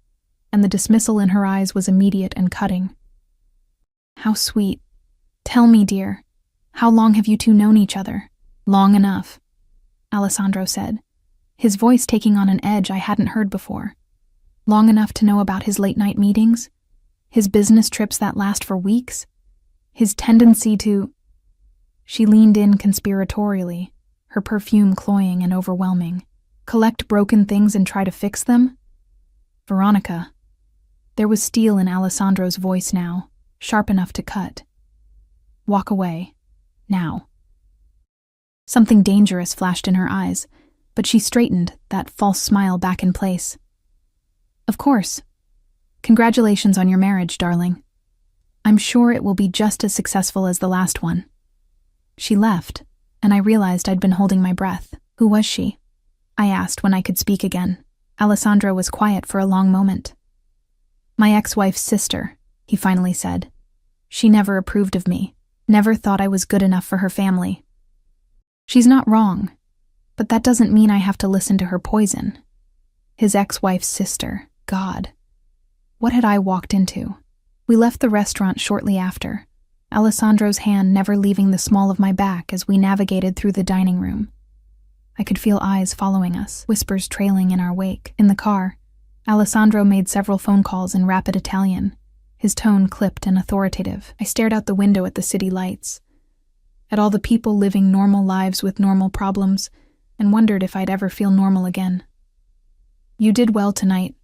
and the dismissal in her eyes was immediate and cutting. "How sweet. Tell me, dear, how long have you two known each other?" "Long enough," Alessandro said, his voice taking on an edge I hadn't heard before. "Long enough to know about his late-night meetings? His business trips that last for weeks? His tendency to—" She leaned in conspiratorially, her perfume cloying and overwhelming. "Collect broken things and try to fix them?" "Veronica." There was steel in Alessandro's voice now, sharp enough to cut. "Walk away. Now." Something dangerous flashed in her eyes, but she straightened, that false smile back in place. "Of course. Congratulations on your marriage, darling. I'm sure it will be just as successful as the last one." She left, and I realized I'd been holding my breath. "Who was she?" I asked when I could speak again. Alessandro was quiet for a long moment. "My ex-wife's sister," he finally said. "She never approved of me, never thought I was good enough for her family." "She's not wrong, but that doesn't mean I have to listen to her poison." His ex-wife's sister, God. What had I walked into? We left the restaurant shortly after, Alessandro's hand never leaving the small of my back as we navigated through the dining room. I could feel eyes following us, whispers trailing in our wake. In the car, Alessandro made several phone calls in rapid Italian, his tone clipped and authoritative. I stared out the window at the city lights, at all the people living normal lives with normal problems, and wondered if I'd ever feel normal again. "You did well tonight,"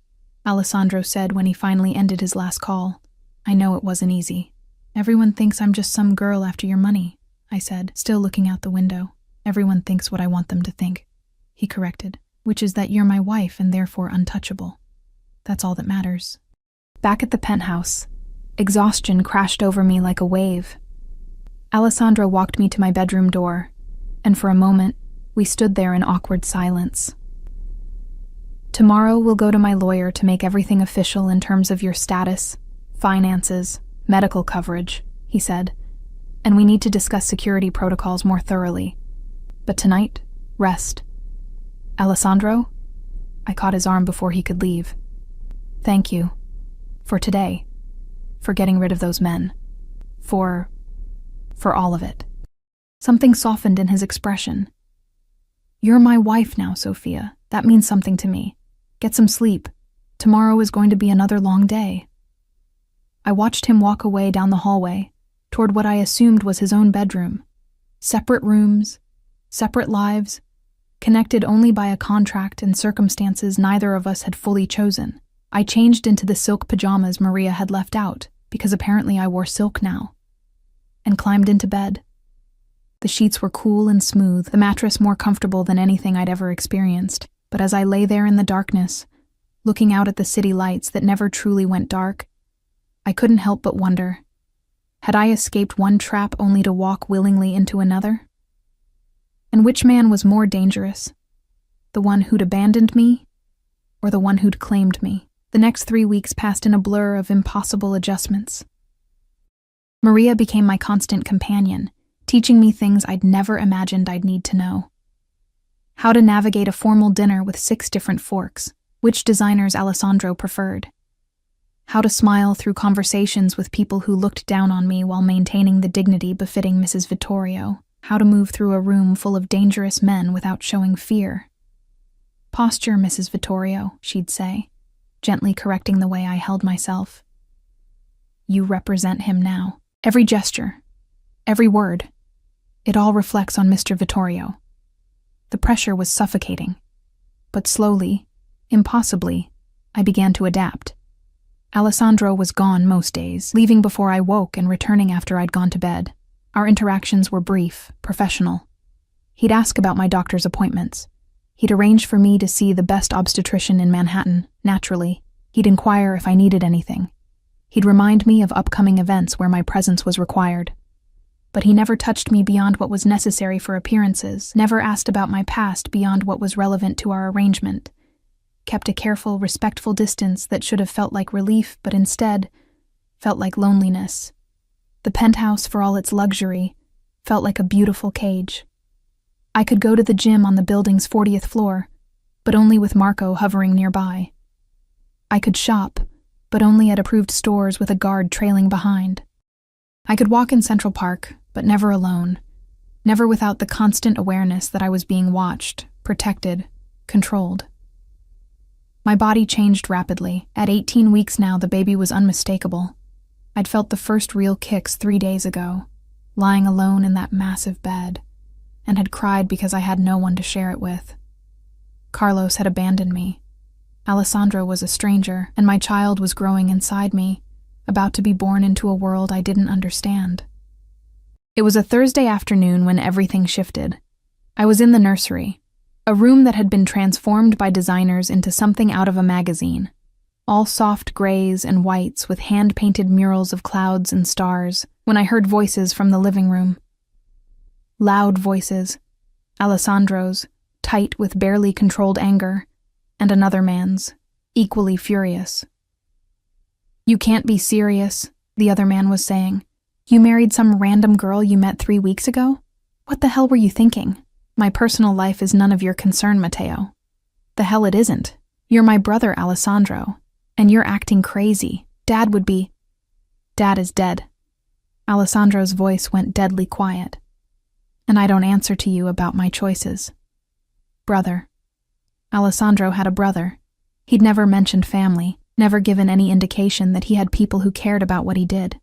Alessandro said when he finally ended his last call. "I know it wasn't easy." "Everyone thinks I'm just some girl after your money," I said, still looking out the window. "Everyone thinks what I want them to think," he corrected, "which is that you're my wife and therefore untouchable. That's all that matters." Back at the penthouse, exhaustion crashed over me like a wave. Alessandro walked me to my bedroom door, and for a moment, we stood there in awkward silence. Tomorrow we'll go to my lawyer to make everything official in terms of your status, finances, medical coverage, he said, and we need to discuss security protocols more thoroughly. But tonight, rest. Alessandro? I caught his arm before he could leave. Thank you. For today. For getting rid of those men. For all of it. Something softened in his expression. You're my wife now, Sophia. That means something to me. Get some sleep. Tomorrow is going to be another long day. I watched him walk away down the hallway, toward what I assumed was his own bedroom. Separate rooms, separate lives, connected only by a contract and circumstances neither of us had fully chosen. I changed into the silk pajamas Maria had left out, because apparently I wore silk now, and climbed into bed. The sheets were cool and smooth, the mattress more comfortable than anything I'd ever experienced. But as I lay there in the darkness, looking out at the city lights that never truly went dark, I couldn't help but wonder, had I escaped one trap only to walk willingly into another? And which man was more dangerous? The one who'd abandoned me, or the one who'd claimed me? The next 3 weeks passed in a blur of impossible adjustments. Maria became my constant companion, teaching me things I'd never imagined I'd need to know. How to navigate a formal dinner with 6 different forks, which designers Alessandro preferred. How to smile through conversations with people who looked down on me while maintaining the dignity befitting Mrs. Vittorio. How to move through a room full of dangerous men without showing fear. Posture, Mrs. Vittorio, she'd say, gently correcting the way I held myself. You represent him now. Every gesture, every word, it all reflects on Mr. Vittorio. The pressure was suffocating, but slowly, impossibly, I began to adapt. Alessandro was gone most days, leaving before I woke and returning after I'd gone to bed. Our interactions were brief, professional. He'd ask about my doctor's appointments. He'd arrange for me to see the best obstetrician in Manhattan, naturally. He'd inquire if I needed anything. He'd remind me of upcoming events where my presence was required. But he never touched me beyond what was necessary for appearances, never asked about my past beyond what was relevant to our arrangement, kept a careful, respectful distance that should have felt like relief, but instead felt like loneliness. The penthouse, for all its luxury, felt like a beautiful cage. I could go to the gym on the building's 40th floor, but only with Marco hovering nearby. I could shop, but only at approved stores with a guard trailing behind. I could walk in Central Park, but never alone, never without the constant awareness that I was being watched, protected, controlled. My body changed rapidly. At 18 weeks now, the baby was unmistakable. I'd felt the first real kicks 3 days ago, lying alone in that massive bed, and had cried because I had no one to share it with. Carlos had abandoned me. Alessandro was a stranger, and my child was growing inside me, about to be born into a world I didn't understand. It was a Thursday afternoon when everything shifted. I was in the nursery, a room that had been transformed by designers into something out of a magazine, all soft grays and whites with hand-painted murals of clouds and stars, when I heard voices from the living room. Loud voices, Alessandro's, tight with barely controlled anger, and another man's, equally furious. You can't be serious, the other man was saying. You married some random girl you met 3 weeks ago? What the hell were you thinking? My personal life is none of your concern, Matteo. The hell it isn't. You're my brother, Alessandro, and you're acting crazy. Dad would be... Dad is dead. Alessandro's voice went deadly quiet. And I don't answer to you about my choices. Brother. Alessandro had a brother. He'd never mentioned family, never given any indication that he had people who cared about what he did.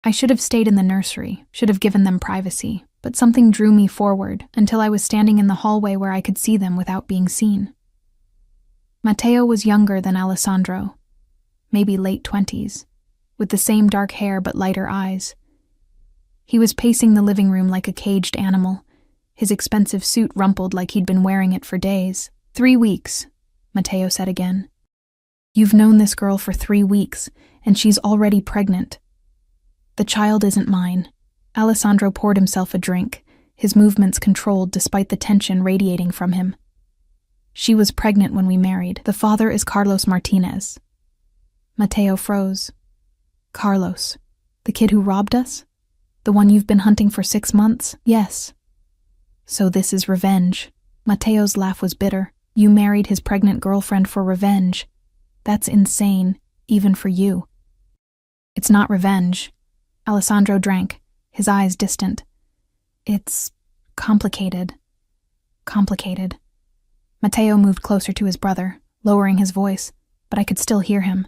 I should have stayed in the nursery, should have given them privacy, but something drew me forward until I was standing in the hallway where I could see them without being seen. Matteo was younger than Alessandro, maybe late 20s, with the same dark hair but lighter eyes. He was pacing the living room like a caged animal, his expensive suit rumpled like he'd been wearing it for days. 3 weeks, Matteo said again. You've known this girl for 3 weeks, and she's already pregnant. The child isn't mine. Alessandro poured himself a drink, his movements controlled despite the tension radiating from him. She was pregnant when we married. The father is Carlos Martinez. Mateo froze. Carlos, the kid who robbed us? The one you've been hunting for 6 months? Yes. So this is revenge. Mateo's laugh was bitter. You married his pregnant girlfriend for revenge. That's insane, even for you. It's not revenge. Alessandro drank, his eyes distant. It's complicated. Complicated. Mateo moved closer to his brother, lowering his voice, but I could still hear him.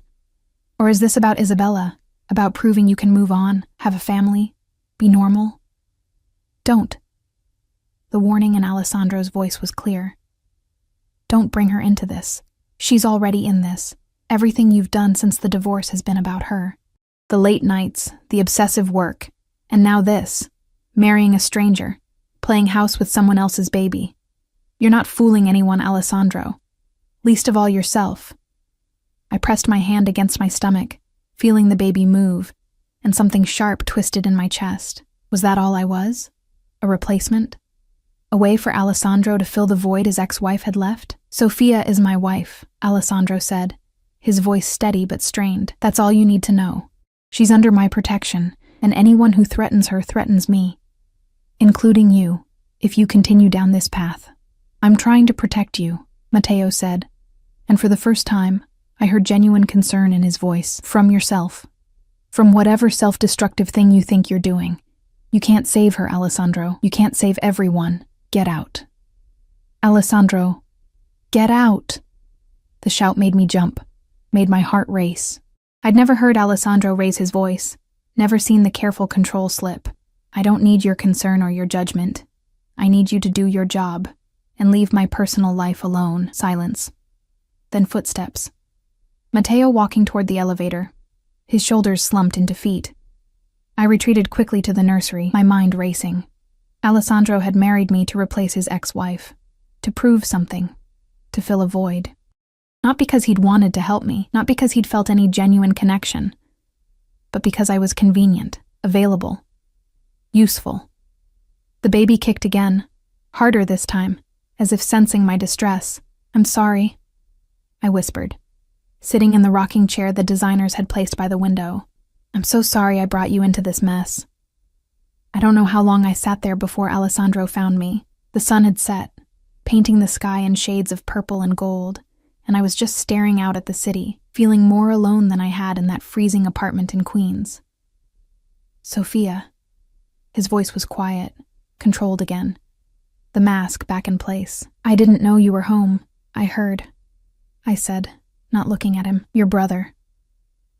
Or is this about Isabella? About proving you can move on, have a family, be normal? Don't. The warning in Alessandro's voice was clear. Don't bring her into this. She's already in this. Everything you've done since the divorce has been about her. The late nights, the obsessive work, and now this, marrying a stranger, playing house with someone else's baby. You're not fooling anyone, Alessandro. Least of all yourself. I pressed my hand against my stomach, feeling the baby move, and something sharp twisted in my chest. Was that all I was? A replacement? A way for Alessandro to fill the void his ex-wife had left? Sofia is my wife, Alessandro said, his voice steady but strained. That's all you need to know. She's under my protection, and anyone who threatens her threatens me. Including you, if you continue down this path. I'm trying to protect you, Mateo said, and for the first time, I heard genuine concern in his voice. From yourself. From whatever self-destructive thing you think you're doing. You can't save her, Alessandro. You can't save everyone. Get out. Alessandro, get out. The shout made me jump, made my heart race. I'd never heard Alessandro raise his voice, never seen the careful control slip. I don't need your concern or your judgment. I need you to do your job and leave my personal life alone. Silence. Then footsteps. Mateo walking toward the elevator. His shoulders slumped into feet. I retreated quickly to the nursery, my mind racing. Alessandro had married me to replace his ex-wife, to prove something, to fill a void. Not because he'd wanted to help me, not because he'd felt any genuine connection, but because I was convenient, available, useful. The baby kicked again, harder this time, as if sensing my distress. I'm sorry, I whispered, sitting in the rocking chair the designers had placed by the window. I'm so sorry I brought you into this mess. I don't know how long I sat there before Alessandro found me. The sun had set, painting the sky in shades of purple and gold, and I was just staring out at the city, feeling more alone than I had in that freezing apartment in Queens. Sofia. His voice was quiet, controlled again. The mask back in place. I didn't know you were home. I heard. I said, not looking at him. Your brother.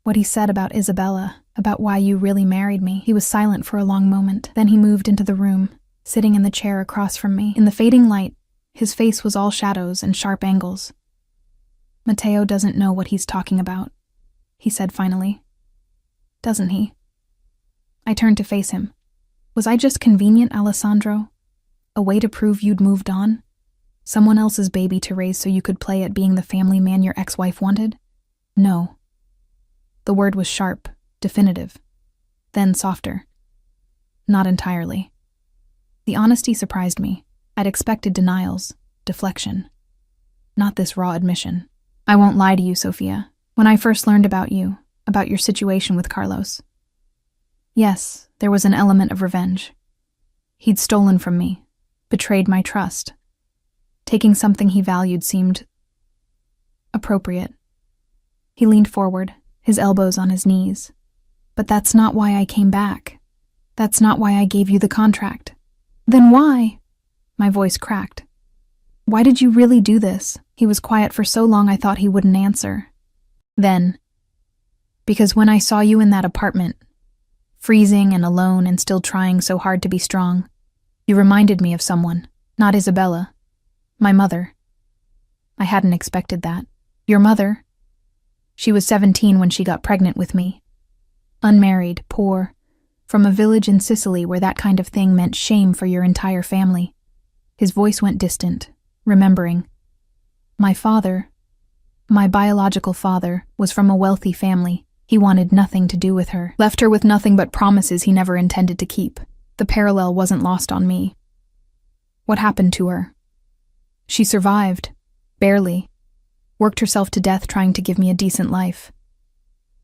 What he said about Isabella, about why you really married me. He was silent for a long moment. Then he moved into the room, sitting in the chair across from me. In the fading light, his face was all shadows and sharp angles. Mateo doesn't know what he's talking about, he said finally. Doesn't he? I turned to face him. Was I just convenient, Alessandro? A way to prove you'd moved on? Someone else's baby to raise so you could play at being the family man your ex-wife wanted? No. The word was sharp, definitive, then softer. Not entirely. The honesty surprised me. I'd expected denials, deflection. Not this raw admission. I won't lie to you, Sofia. When I first learned about you, about your situation with Carlos, yes, there was an element of revenge. He'd stolen from me, betrayed my trust. Taking something he valued seemed appropriate. He leaned forward, his elbows on his knees. But that's not why I came back. That's not why I gave you the contract. Then why? My voice cracked. Why did you really do this? He was quiet for so long I thought he wouldn't answer. Then, because when I saw you in that apartment, freezing and alone and still trying so hard to be strong, you reminded me of someone, not Isabella, my mother. I hadn't expected that. Your mother? She was 17 when she got pregnant with me. Unmarried, poor, from a village in Sicily where that kind of thing meant shame for your entire family. His voice went distant, remembering. My father, my biological father, was from a wealthy family. He wanted nothing to do with her, left her with nothing but promises he never intended to keep. The parallel wasn't lost on me. What happened to her? She survived, Barely. Worked herself to death trying to give me a decent life.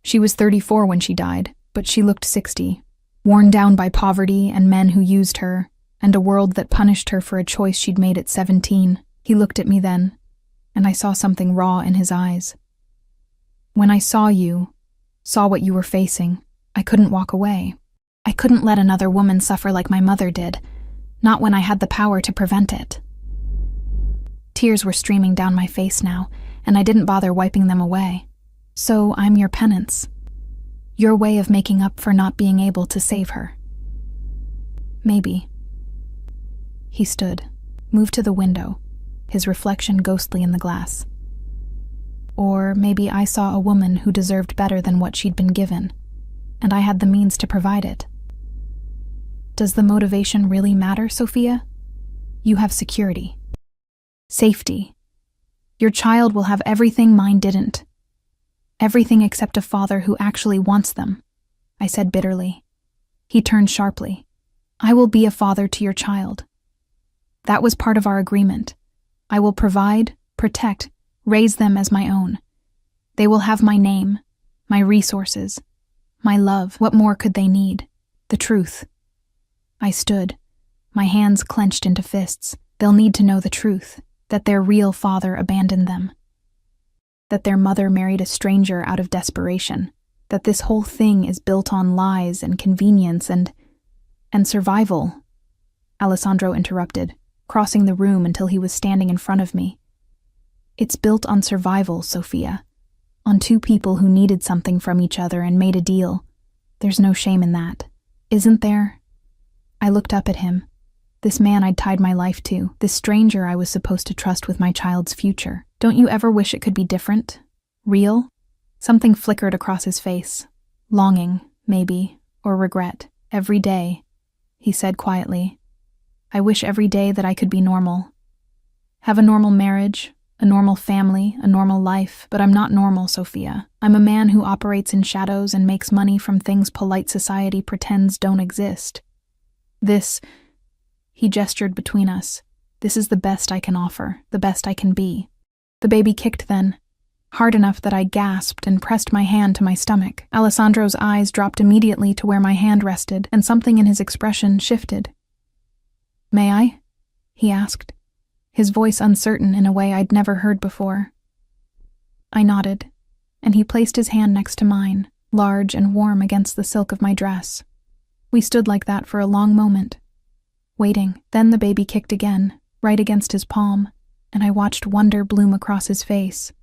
She was 34 when she died, but she looked 60, worn down by poverty and men who used her, and a world that punished her for a choice she'd made at 17. He looked at me then, and I saw something raw in his eyes. When I saw what you were facing, I couldn't walk away. I couldn't let another woman suffer like my mother did, not when I had the power to prevent it. Tears were streaming down my face now, and I didn't bother wiping them away. So I'm your penance. Your way of making up for not being able to save her. Maybe. He stood, moved to the window, his reflection ghostly in the glass. Or maybe I saw a woman who deserved better than what she'd been given, and I had the means to provide it. Does the motivation really matter, Sophia? You have security. Safety. Your child will have everything mine didn't. Everything except a father who actually wants them, I said bitterly. He turned sharply. I will be a father to your child. That was part of our agreement. I will provide, protect, raise them as my own. They will have my name, my resources, my love. What more could they need? The truth. I stood, my hands clenched into fists. They'll need to know the truth, that their real father abandoned them, that their mother married a stranger out of desperation, that this whole thing is built on lies and convenience and survival. Alessandro interrupted, crossing the room until he was standing in front of me. It's built on survival, Sophia. On two people who needed something from each other and made a deal. There's no shame in that, isn't there? I looked up at him. This man I'd tied my life to, this stranger I was supposed to trust with my child's future. Don't you ever wish it could be different? Real? Something flickered across his face. Longing, maybe, or regret. Every day, he said quietly. I wish every day that I could be normal. Have a normal marriage, a normal family, a normal life, but I'm not normal, Sophia. I'm a man who operates in shadows and makes money from things polite society pretends don't exist. This, he gestured between us, this is the best I can offer, the best I can be. The baby kicked then, hard enough that I gasped and pressed my hand to my stomach. Alessandro's eyes dropped immediately to where my hand rested, and something in his expression shifted. May I? He asked, his voice uncertain in a way I'd never heard before. I nodded, and he placed his hand next to mine, large and warm against the silk of my dress. We stood like that for a long moment, waiting. Then the baby kicked again, right against his palm, and I watched wonder bloom across his face.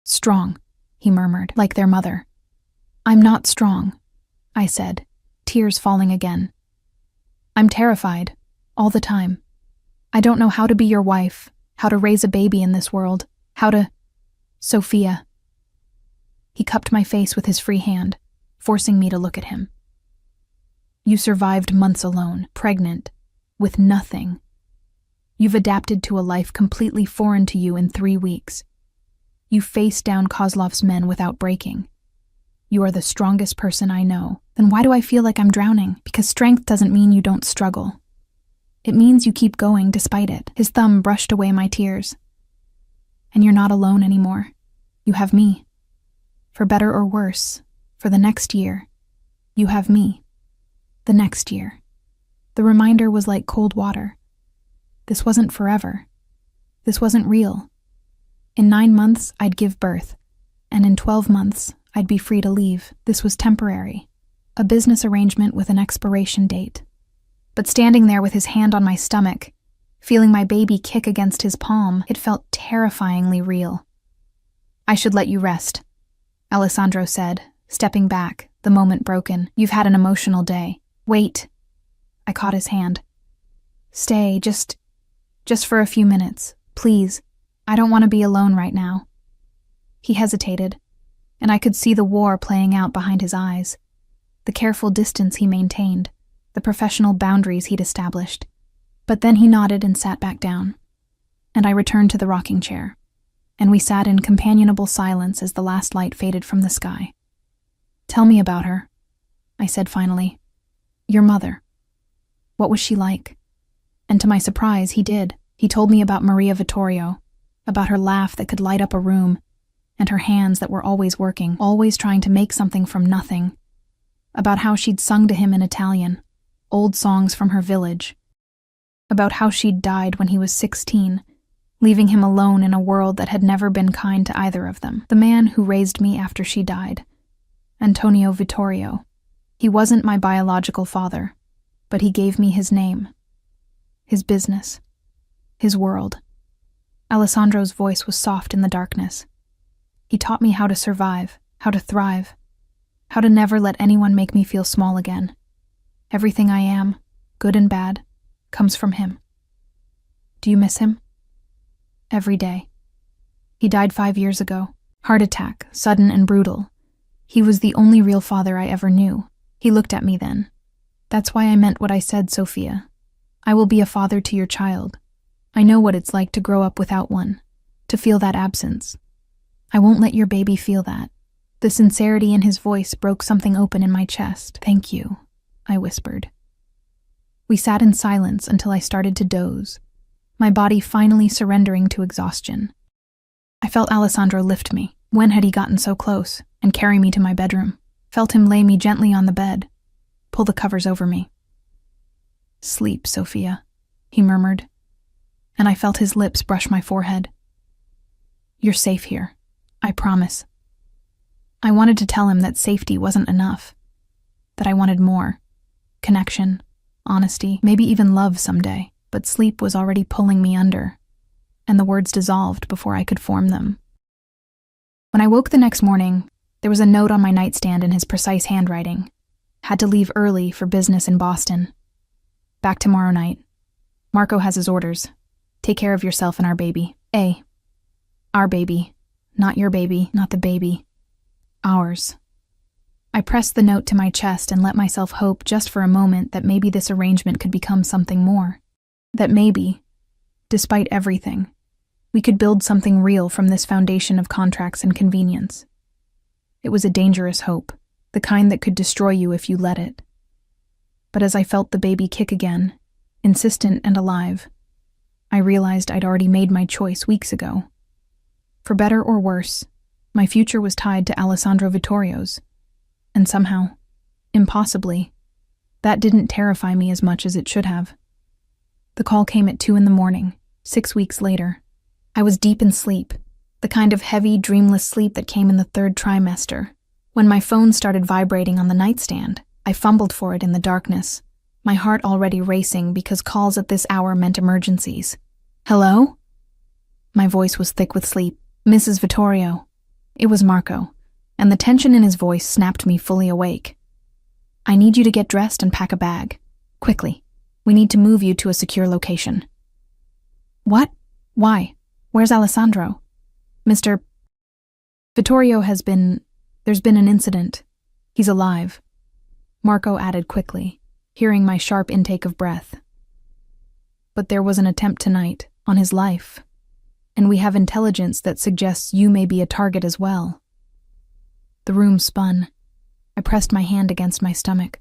Strong, he murmured, like their mother. I'm not strong, I said, tears falling again. I'm terrified, all the time. I don't know how to be your wife, how to raise a baby in this world, how to... Sophia. He cupped my face with his free hand, forcing me to look at him. You survived months alone, pregnant, with nothing. You've adapted to a life completely foreign to you in 3 weeks. You faced down Kozlov's men without breaking. You are the strongest person I know. Then why do I feel like I'm drowning? Because strength doesn't mean you don't struggle. It means you keep going despite it. His thumb brushed away my tears. And you're not alone anymore. You have me. For better or worse, for the next year, you have me. The next year. The reminder was like cold water. This wasn't forever. This wasn't real. In 9 months, I'd give birth, and in 12 months, I'd be free to leave. This was temporary. A business arrangement with an expiration date. But standing there with his hand on my stomach, feeling my baby kick against his palm, it felt terrifyingly real. I should let you rest, Alessandro said, stepping back, the moment broken. You've had an emotional day. Wait. I caught his hand. Stay, just for a few minutes, please. I don't want to be alone right now. He hesitated, and I could see the war playing out behind his eyes, the careful distance he maintained, the professional boundaries he'd established. But then he nodded and sat back down, and I returned to the rocking chair, and we sat in companionable silence as the last light faded from the sky. Tell me about her, I said finally. Your mother. What was she like? And to my surprise, he did. He told me about Maria Vittorio, about her laugh that could light up a room, and her hands that were always working, always trying to make something from nothing, about how she'd sung to him in Italian, old songs from her village, about how she'd died when he was 16, leaving him alone in a world that had never been kind to either of them. The man who raised me after she died, Antonio Vittorio. He wasn't my biological father, but he gave me his name, his business, his world. Alessandro's voice was soft in the darkness. He taught me how to survive, how to thrive, how to never let anyone make me feel small again. Everything I am, good and bad, comes from him. Do you miss him? Every day. He died 5 years ago. Heart attack, sudden and brutal. He was the only real father I ever knew. He looked at me then. That's why I meant what I said, Sophia. I will be a father to your child. I know what it's like to grow up without one, to feel that absence. I won't let your baby feel that. The sincerity in his voice broke something open in my chest. Thank you, I whispered. We sat in silence until I started to doze, my body finally surrendering to exhaustion. I felt Alessandro lift me. When had he gotten so close? And carry me to my bedroom. Felt him lay me gently on the bed, pull the covers over me. Sleep, Sophia, he murmured, and I felt his lips brush my forehead. You're safe here, I promise. I wanted to tell him that safety wasn't enough, that I wanted more. Connection, honesty, maybe even love someday, but sleep was already pulling me under, and the words dissolved before I could form them. When I woke the next morning, there was a note on my nightstand in his precise handwriting. Had to leave early for business in Boston. Back tomorrow night. Marco has his orders. Take care of yourself and our baby. Our baby. Not your baby, not the baby. Ours. I pressed the note to my chest and let myself hope just for a moment that maybe this arrangement could become something more. That maybe, despite everything, we could build something real from this foundation of contracts and convenience. It was a dangerous hope, the kind that could destroy you if you let it. But as I felt the baby kick again, insistent and alive, I realized I'd already made my choice weeks ago. For better or worse, my future was tied to Alessandro Vittorio's, and somehow, impossibly, that didn't terrify me as much as it should have. The call came at 2 a.m, 6 weeks later. I was deep in sleep, the kind of heavy, dreamless sleep that came in the 3rd trimester. When my phone started vibrating on the nightstand, I fumbled for it in the darkness, my heart already racing because calls at this hour meant emergencies. Hello? My voice was thick with sleep. Mrs. Vittorio. It was Marco, and the tension in his voice snapped me fully awake. I need you to get dressed and pack a bag. Quickly. We need to move you to a secure location. What? Why? Where's Alessandro? Mr. Vittorio there's been an incident. He's alive. Marco added quickly, hearing my sharp intake of breath. But there was an attempt tonight, on his life, and we have intelligence that suggests you may be a target as well. The room spun. I pressed my hand against my stomach.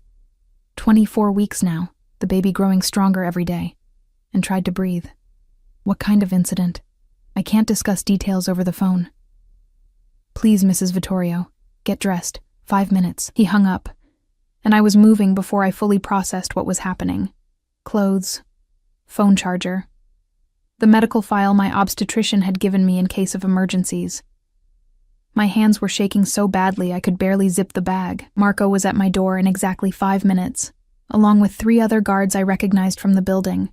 24 weeks now, the baby growing stronger every day, and tried to breathe. What kind of incident? I can't discuss details over the phone. Please, Mrs. Vittorio, get dressed. 5 minutes. He hung up, and I was moving before I fully processed what was happening. Clothes, phone charger, the medical file my obstetrician had given me in case of emergencies. My hands were shaking so badly I could barely zip the bag. Marco was at my door in exactly 5 minutes, along with 3 other guards I recognized from the building.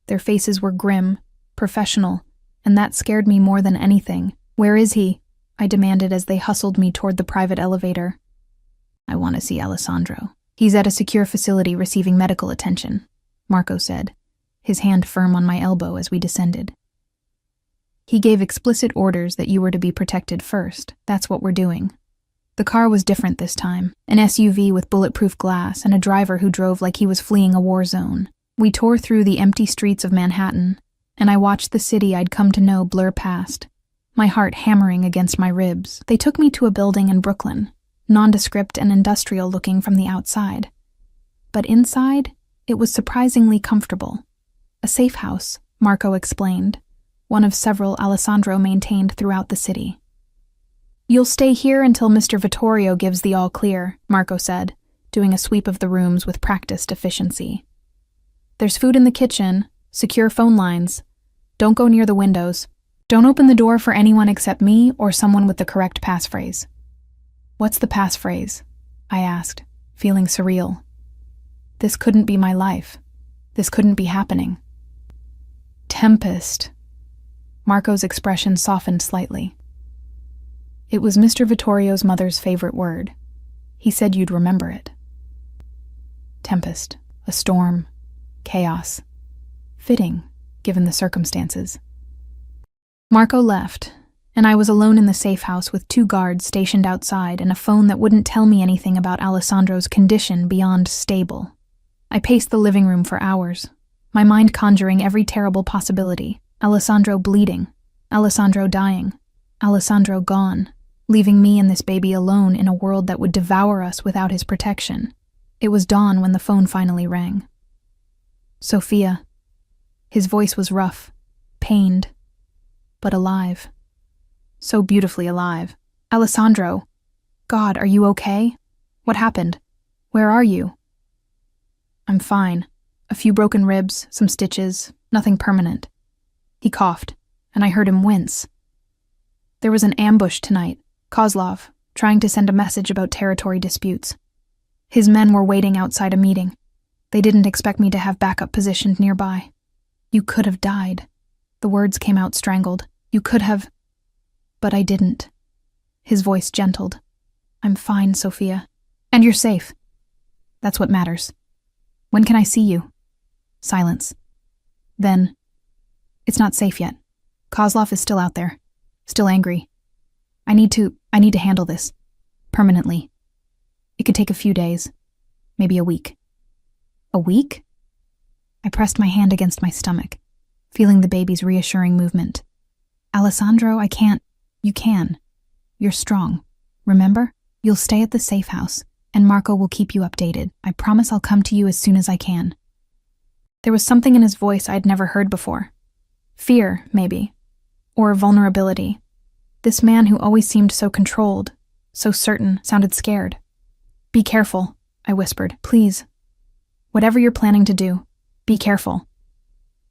Their faces were grim, professional, and that scared me more than anything. Where is he? I demanded as they hustled me toward the private elevator. I want to see Alessandro. He's at a secure facility receiving medical attention, Marco said, his hand firm on my elbow as we descended. He gave explicit orders that you were to be protected first. That's what we're doing. The car was different this time, an SUV with bulletproof glass and a driver who drove like he was fleeing a war zone. We tore through the empty streets of Manhattan, and I watched the city I'd come to know blur past, my heart hammering against my ribs. They took me to a building in Brooklyn, nondescript and industrial looking from the outside. But inside, it was surprisingly comfortable. A safe house, Marco explained, one of several Alessandro maintained throughout the city. "You'll stay here until Mr. Vittorio gives the all clear," Marco said, doing a sweep of the rooms with practiced efficiency. "There's food in the kitchen, secure phone lines. Don't go near the windows. Don't open the door for anyone except me or someone with the correct passphrase." "What's the passphrase?" I asked, feeling surreal. This couldn't be my life. This couldn't be happening. "Tempest." Marco's expression softened slightly. "It was Mr. Vittorio's mother's favorite word. He said you'd remember it." Tempest, a storm, chaos. Fitting, given the circumstances. Marco left, and I was alone in the safe house with 2 guards stationed outside and a phone that wouldn't tell me anything about Alessandro's condition beyond stable. I paced the living room for hours, my mind conjuring every terrible possibility. Alessandro bleeding, Alessandro dying, Alessandro gone, leaving me and this baby alone in a world that would devour us without his protection. It was dawn when the phone finally rang. "Sophia." His voice was rough, pained, but alive. So beautifully alive. "Alessandro. God, are you okay? What happened? Where are you?" "I'm fine. A few broken ribs, some stitches, nothing permanent." He coughed, and I heard him wince. "There was an ambush tonight, Kozlov, trying to send a message about territory disputes. His men were waiting outside a meeting. They didn't expect me to have backup positioned nearby. You could have died." The words came out strangled. "You could have..." But I didn't. His voice gentled. "I'm fine, Sophia. And you're safe. That's what matters. When can I see you?" Silence. Then, "It's not safe yet. Kozlov is still out there. Still angry. I need to handle this. Permanently. It could take a few days. Maybe a week." "A week?" I pressed my hand against my stomach, feeling the baby's reassuring movement. "Alessandro, I can't..." "You can. You're strong. Remember? You'll stay at the safe house, and Marco will keep you updated. I promise I'll come to you as soon as I can." There was something in his voice I'd never heard before. Fear, maybe. Or vulnerability. This man who always seemed so controlled, so certain, sounded scared. "Be careful," I whispered. "Please. Whatever you're planning to do, be careful.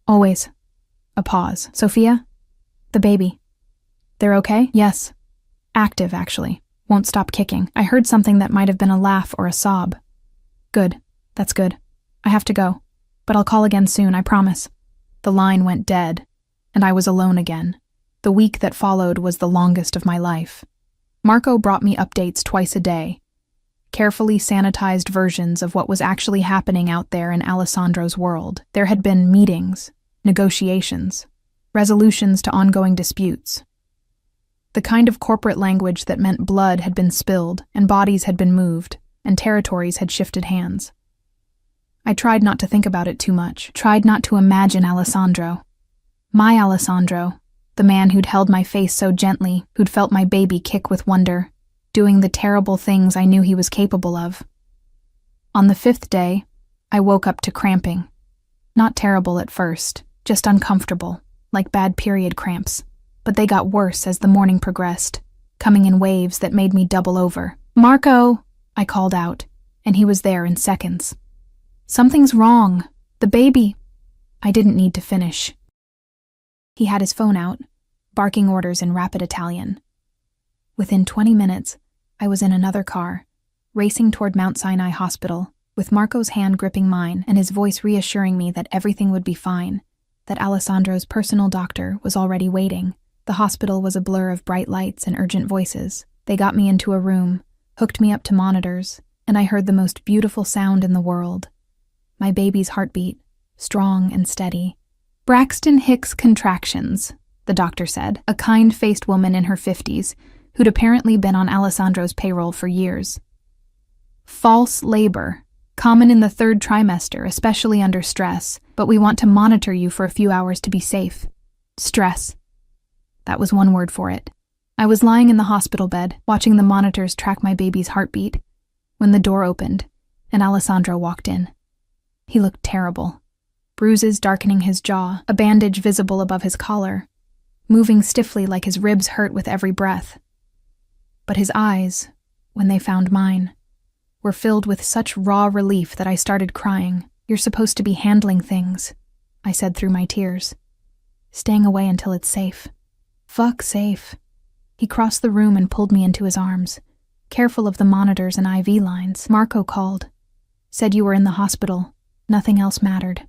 Always." A pause. "Sophia? The baby. They're okay?" "Yes. Active, actually. Won't stop kicking." I heard something that might have been a laugh or a sob. "Good. That's good. I have to go. But I'll call again soon, I promise." The line went dead, and I was alone again. The week that followed was the longest of my life. Marco brought me updates twice a day. Carefully sanitized versions of what was actually happening out there in Alessandro's world. There had been meetings, negotiations, resolutions to ongoing disputes. The kind of corporate language that meant blood had been spilled, and bodies had been moved, and territories had shifted hands. I tried not to think about it too much, tried not to imagine Alessandro. My Alessandro, the man who'd held my face so gently, who'd felt my baby kick with wonder, doing the terrible things I knew he was capable of. On the 5th day, I woke up to cramping. Not terrible at first, just uncomfortable, like bad period cramps. But they got worse as the morning progressed, coming in waves that made me double over. "Marco!" I called out, and he was there in seconds. "Something's wrong. The baby..." I didn't need to finish. He had his phone out, barking orders in rapid Italian. Within 20 minutes, I was in another car, racing toward Mount Sinai Hospital, with Marco's hand gripping mine and his voice reassuring me that everything would be fine, that Alessandro's personal doctor was already waiting. The hospital was a blur of bright lights and urgent voices. They got me into a room, hooked me up to monitors, and I heard the most beautiful sound in the world. My baby's heartbeat, strong and steady. "Braxton Hicks contractions," the doctor said, a kind-faced woman in her 50s, who'd apparently been on Alessandro's payroll for years. "False labor, common in the 3rd trimester, especially under stress, but we want to monitor you for a few hours to be safe." Stress. That was one word for it. I was lying in the hospital bed, watching the monitors track my baby's heartbeat, when the door opened, and Alessandro walked in. He looked terrible. Bruises darkening his jaw, a bandage visible above his collar, moving stiffly like his ribs hurt with every breath. But his eyes, when they found mine, were filled with such raw relief that I started crying. "You're supposed to be handling things," I said through my tears. "Staying away until it's safe." "Fuck safe." He crossed the room and pulled me into his arms, careful of the monitors and IV lines. "Marco called. Said you were in the hospital. Nothing else mattered."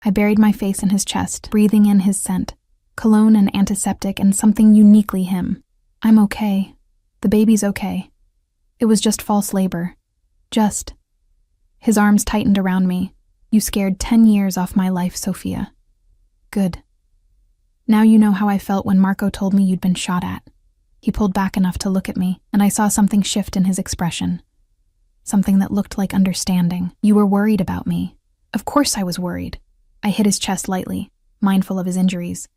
I buried my face in his chest, breathing in his scent, cologne and antiseptic and something uniquely him. "I'm okay. The baby's okay. It was just false labor. Just." His arms tightened around me. "You scared 10 years off my life, Sophia." "Good. Now you know how I felt when Marco told me you'd been shot at." He pulled back enough to look at me, and I saw something shift in his expression. Something that looked like understanding. "You were worried about me." "Of course I was worried." I hit his chest lightly, mindful of his injuries.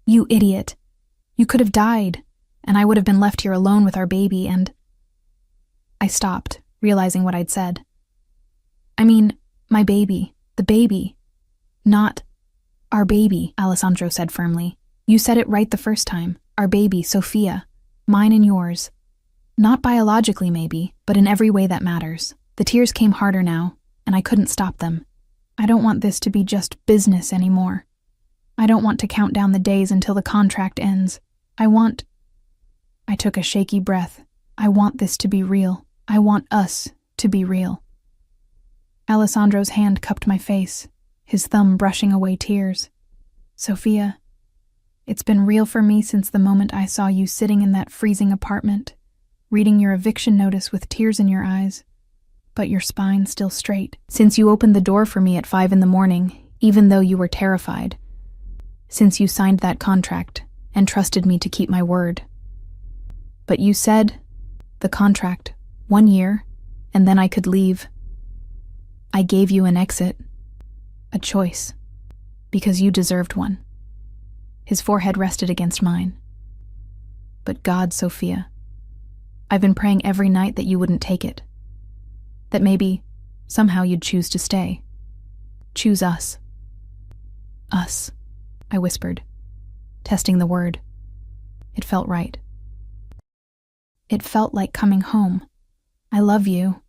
"You idiot. You could have died, and I would have been left here alone with our baby and—" I stopped, realizing what I'd said. "I mean, my baby. The baby. Not our baby," Alessandro said firmly. "You said it right the first time. Our baby, Sophia. Mine and yours. Not biologically, maybe, but in every way that matters." The tears came harder now, and I couldn't stop them. "I don't want this to be just business anymore. I don't want to count down the days until the contract ends. I took a shaky breath. "I want this to be real. I want us to be real." Alessandro's hand cupped my face, his thumb brushing away tears. "Sophia, it's been real for me since the moment I saw you sitting in that freezing apartment, reading your eviction notice with tears in your eyes, but your spine still straight. Since you opened the door for me at 5 a.m, even though you were terrified. Since you signed that contract and trusted me to keep my word. But you said, the contract, 1 year, and then I could leave. I gave you an exit, a choice, because you deserved one." His forehead rested against mine. "But God, Sophia, I've been praying every night that you wouldn't take it. That maybe, somehow you'd choose to stay. Choose us." "Us," I whispered, testing the word. It felt right. It felt like coming home. "I love you."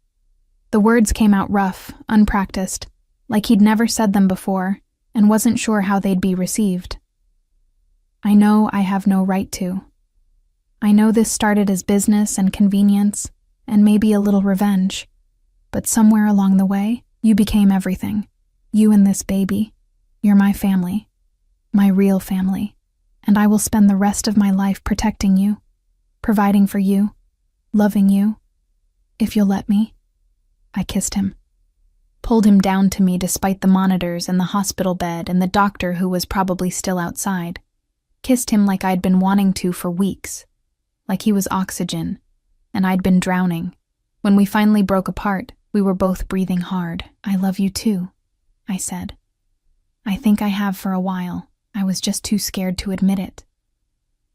The words came out rough, unpracticed, like he'd never said them before and wasn't sure how they'd be received. "I know I have no right to. I know this started as business and convenience and maybe a little revenge, but somewhere along the way, you became everything. You and this baby. You're my family, my real family, and I will spend the rest of my life protecting you, providing for you, loving you, if you'll let me." I kissed him, pulled him down to me despite the monitors and the hospital bed and the doctor who was probably still outside. Kissed him like I'd been wanting to for weeks, like he was oxygen, and I'd been drowning. When we finally broke apart, we were both breathing hard. "I love you too," I said. "I think I have for a while. I was just too scared to admit it.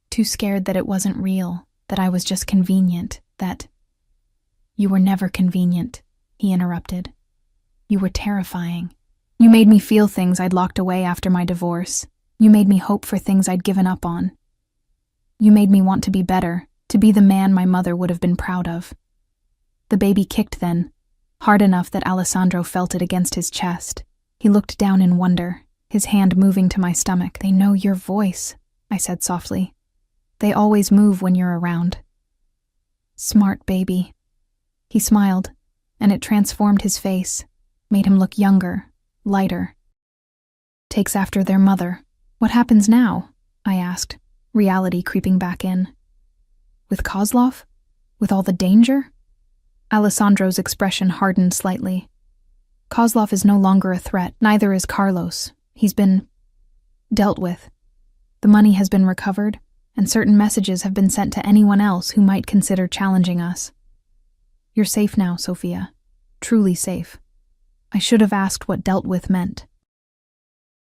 Too scared that it wasn't real, that I was just convenient, that—" "You were never convenient," he interrupted. "You were terrifying. You made me feel things I'd locked away after my divorce. You made me hope for things I'd given up on. You made me want to be better, to be the man my mother would have been proud of." The baby kicked then, hard enough that Alessandro felt it against his chest. He looked down in wonder, his hand moving to my stomach. "They know your voice," I said softly. "They always move when you're around." "Smart baby." He smiled, and it transformed his face, made him look younger, lighter. "Takes after their mother. What happens now?" I asked, reality creeping back in. "With Kozlov? With all the danger?" Alessandro's expression hardened slightly. "Kozlov is no longer a threat, neither is Carlos. He's been dealt with. The money has been recovered, and certain messages have been sent to anyone else who might consider challenging us. You're safe now, Sophia. Truly safe." I should have asked what dealt with meant.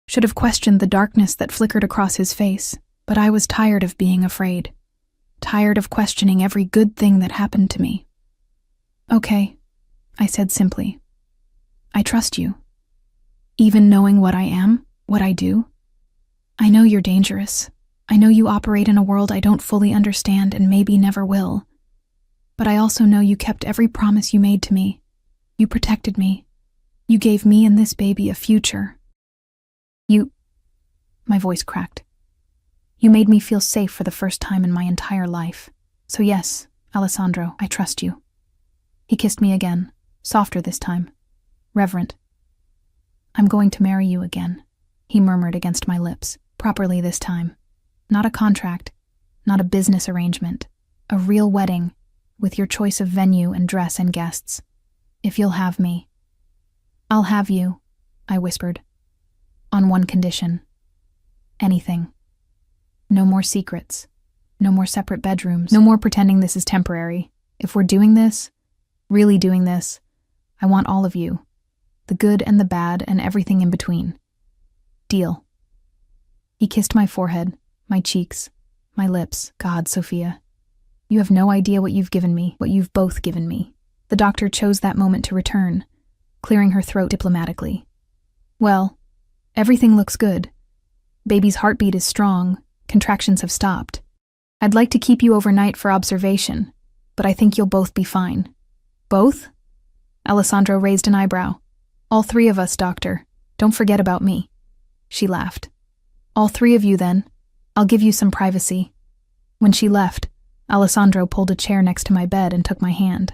Should have questioned the darkness that flickered across his face, but I was tired of being afraid. Tired of questioning every good thing that happened to me. "Okay," I said simply. "I trust you. Even knowing what I am, what I do. I know you're dangerous. I know you operate in a world I don't fully understand and maybe never will. But I also know you kept every promise you made to me. You protected me. You gave me and this baby a future. My voice cracked. You made me feel safe for the first time in my entire life. So yes, Alessandro, I trust you. He kissed me again, softer this time, reverent. I'm going to marry you again, he murmured against my lips, properly this time. Not a contract, not a business arrangement, a real wedding, with your choice of venue and dress and guests. If you'll have me. I'll have you, I whispered. On one condition. Anything. No more secrets. No more separate bedrooms. No more pretending this is temporary. If we're doing this, really doing this, I want all of you. The good and the bad and everything in between. Deal. He kissed my forehead, my cheeks, my lips. God, Sophia. You have no idea what you've given me, what you've both given me. The doctor chose that moment to return, clearing her throat diplomatically. Well, everything looks good. Baby's heartbeat is strong, contractions have stopped. I'd like to keep you overnight for observation, but I think you'll both be fine. Both? Alessandro raised an eyebrow. All three of us, doctor. Don't forget about me. She laughed. All three of you, then. I'll give you some privacy. When she left, Alessandro pulled a chair next to my bed and took my hand.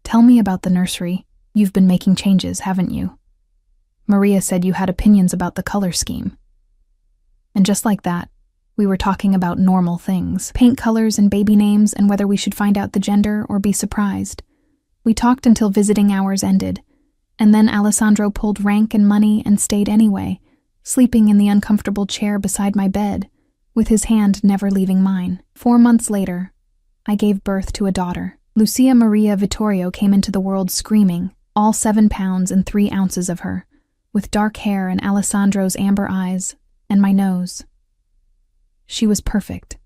Tell me about the nursery. You've been making changes, haven't you? Maria said you had opinions about the color scheme. And just like that, we were talking about normal things, paint colors and baby names and whether we should find out the gender or be surprised. We talked until visiting hours ended, and then Alessandro pulled rank and money and stayed anyway, sleeping in the uncomfortable chair beside my bed, with his hand never leaving mine. 4 months later, I gave birth to a daughter. Lucia Maria Vittorio came into the world screaming, all 7 pounds and 3 ounces of her, with dark hair and Alessandro's amber eyes, and my nose. She was perfect.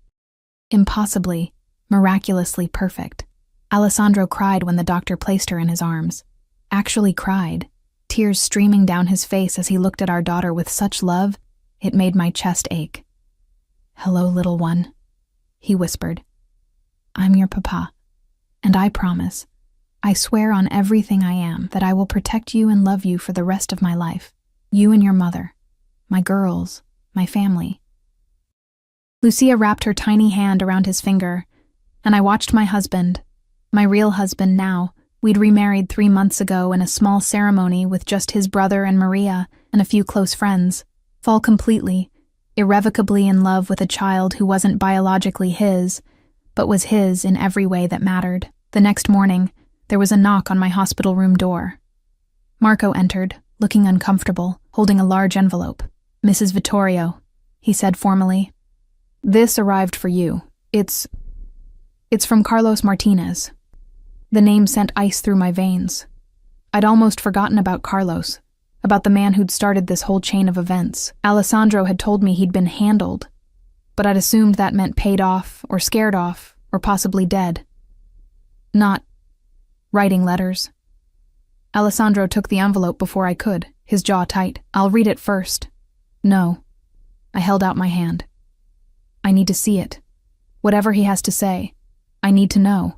Impossibly, miraculously perfect. Alessandro cried when the doctor placed her in his arms. Actually cried, tears streaming down his face as he looked at our daughter with such love, it made my chest ache. "Hello, little one," he whispered. "I'm your papa, and I promise, I swear on everything I am, that I will protect you and love you for the rest of my life. You and your mother, my girls, my family." Lucia wrapped her tiny hand around his finger, and I watched my husband, my real husband now, we'd remarried 3 months ago in a small ceremony with just his brother and Maria and a few close friends, fall completely, irrevocably in love with a child who wasn't biologically his, but was his in every way that mattered. The next morning, there was a knock on my hospital room door. Marco entered, looking uncomfortable, holding a large envelope. "Mrs. Vittorio," he said formally. "This arrived for you. It's from Carlos Martinez." The name sent ice through my veins. I'd almost forgotten about Carlos, about the man who'd started this whole chain of events. Alessandro had told me he'd been handled, but I'd assumed that meant paid off, or scared off, or possibly dead. Not writing letters. Alessandro took the envelope before I could, his jaw tight. "I'll read it first." "No." I held out my hand. "I need to see it. Whatever he has to say, I need to know."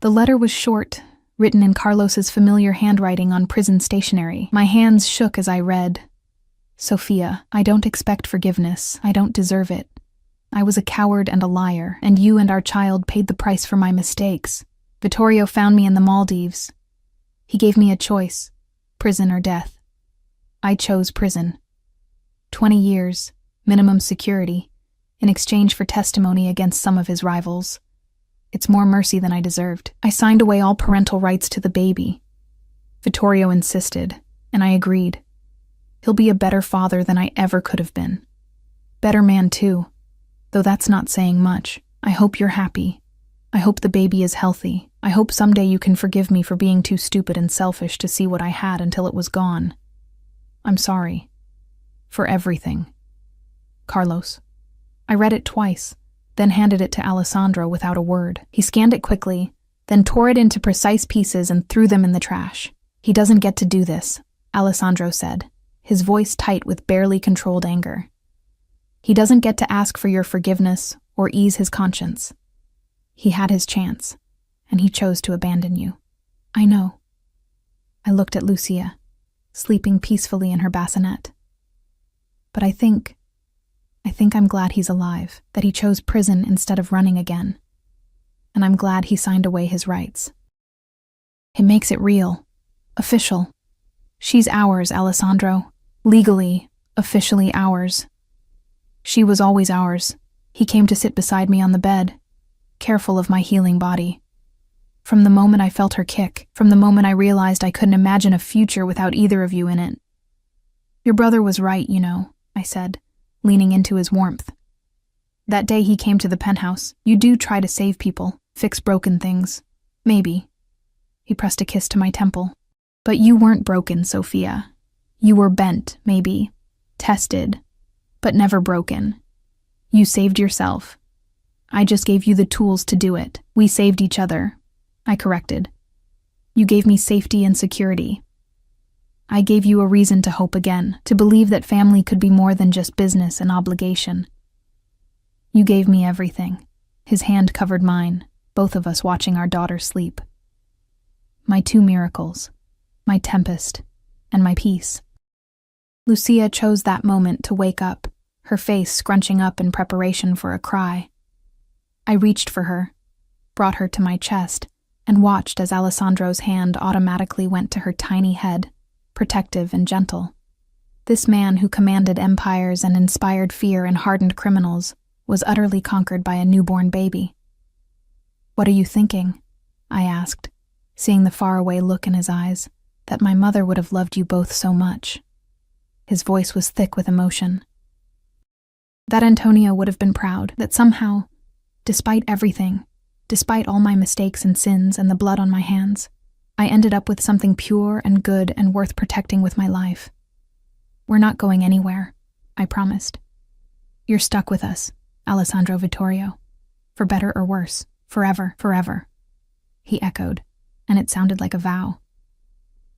The letter was short, written in Carlos's familiar handwriting on prison stationery. My hands shook as I read. "Sophia, I don't expect forgiveness. I don't deserve it. I was a coward and a liar, and you and our child paid the price for my mistakes. Vittorio found me in the Maldives. He gave me a choice, prison or death. I chose prison. 20 years, minimum security, in exchange for testimony against some of his rivals. It's more mercy than I deserved. I signed away all parental rights to the baby. Vittorio insisted, and I agreed. He'll be a better father than I ever could have been. Better man too, though that's not saying much. I hope you're happy. I hope the baby is healthy. I hope someday you can forgive me for being too stupid and selfish to see what I had until it was gone. I'm sorry. For everything. Carlos." I read it twice, then handed it to Alessandro without a word. He scanned it quickly, then tore it into precise pieces and threw them in the trash. "He doesn't get to do this," Alessandro said, his voice tight with barely controlled anger. He doesn't get to ask for your forgiveness or ease his conscience. He had his chance, and he chose to abandon you. I know. I looked at Lucia, sleeping peacefully in her bassinet. But I think I'm glad he's alive, that he chose prison instead of running again. And I'm glad he signed away his rights. It makes it real, official. She's ours, Alessandro. Legally, officially ours. She was always ours. He came to sit beside me on the bed, careful of my healing body. From the moment I felt her kick, from the moment I realized I couldn't imagine a future without either of you in it. Your brother was right, you know, I said, leaning into his warmth. That day he came to the penthouse. You do try to save people, fix broken things. Maybe. He pressed a kiss to my temple. But you weren't broken, Sophia. You were bent, maybe. Tested. But never broken. You saved yourself. I just gave you the tools to do it. We saved each other. I corrected. You gave me safety and security. I gave you a reason to hope again, to believe that family could be more than just business and obligation. You gave me everything. His hand covered mine, both of us watching our daughter sleep. My two miracles, my tempest, and my peace. Lucia chose that moment to wake up, her face scrunching up in preparation for a cry. I reached for her, brought her to my chest, and watched as Alessandro's hand automatically went to her tiny head, protective and gentle. This man who commanded empires and inspired fear in hardened criminals was utterly conquered by a newborn baby. "What are you thinking?" I asked, seeing the faraway look in his eyes, that my mother would have loved you both so much. His voice was thick with emotion. That Antonio would have been proud, that somehow, despite everything, despite all my mistakes and sins and the blood on my hands, I ended up with something pure and good and worth protecting with my life. We're not going anywhere, I promised. You're stuck with us, Alessandro Vittorio. For better or worse, forever, forever. He echoed, and it sounded like a vow.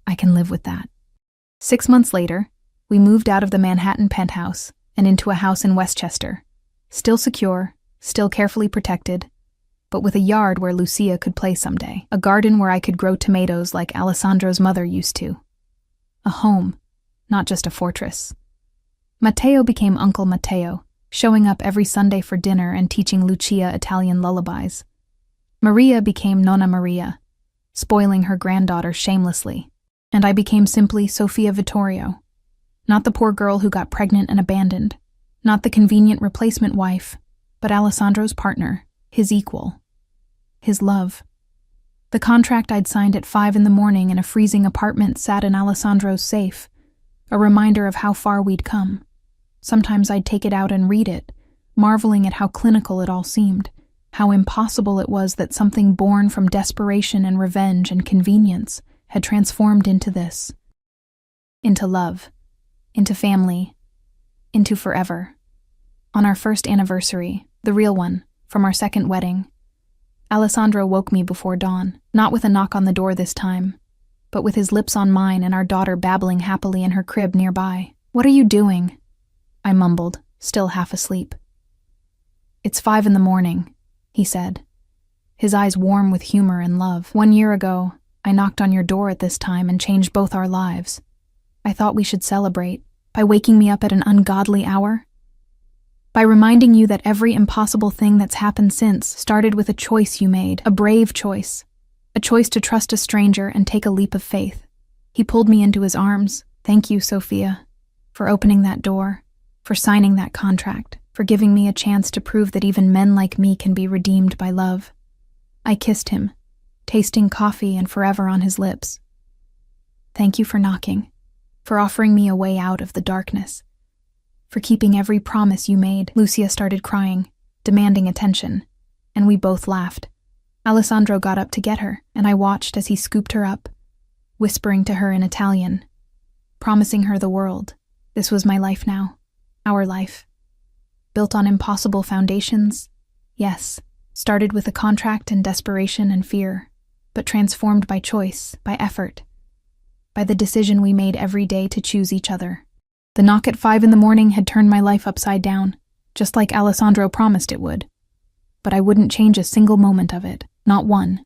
I can live with that. 6 months later, we moved out of the Manhattan penthouse and into a house in Westchester, still secure, still carefully protected, but with a yard where Lucia could play someday, a garden where I could grow tomatoes like Alessandro's mother used to. A home, not just a fortress. Matteo became Uncle Matteo, showing up every Sunday for dinner and teaching Lucia Italian lullabies. Maria became Nonna Maria, spoiling her granddaughter shamelessly, and I became simply Sofia Vittorio. Not the poor girl who got pregnant and abandoned, not the convenient replacement wife, but Alessandro's partner, his equal, his love. The contract I'd signed at 5 a.m. in a freezing apartment sat in Alessandro's safe, a reminder of how far we'd come. Sometimes I'd take it out and read it, marveling at how clinical it all seemed, how impossible it was that something born from desperation and revenge and convenience had transformed into this. Into love, into family, into forever. On our first anniversary, the real one, from our second wedding, Alessandro woke me before dawn, not with a knock on the door this time, but with his lips on mine and our daughter babbling happily in her crib nearby. "What are you doing?" I mumbled, still half asleep. "It's 5 a.m, he said, his eyes warm with humor and love. "1 year ago, I knocked on your door at this time and changed both our lives. I thought we should celebrate by waking me up at an ungodly hour. By reminding you that every impossible thing that's happened since started with a choice you made, a brave choice, a choice to trust a stranger and take a leap of faith." He pulled me into his arms. "Thank you, Sophia, for opening that door, for signing that contract, for giving me a chance to prove that even men like me can be redeemed by love." I kissed him, tasting coffee and forever on his lips. "Thank you for knocking, for offering me a way out of the darkness, for keeping every promise you made." Lucia started crying, demanding attention, and we both laughed. Alessandro got up to get her, and I watched as he scooped her up, whispering to her in Italian, promising her the world. This was my life now, our life. Built on impossible foundations, yes, started with a contract and desperation and fear, but transformed by choice, by effort, by the decision we made every day to choose each other. The knock at 5 a.m. had turned my life upside down. just like Alessandro promised it would. But I wouldn't change a single moment of it, not one.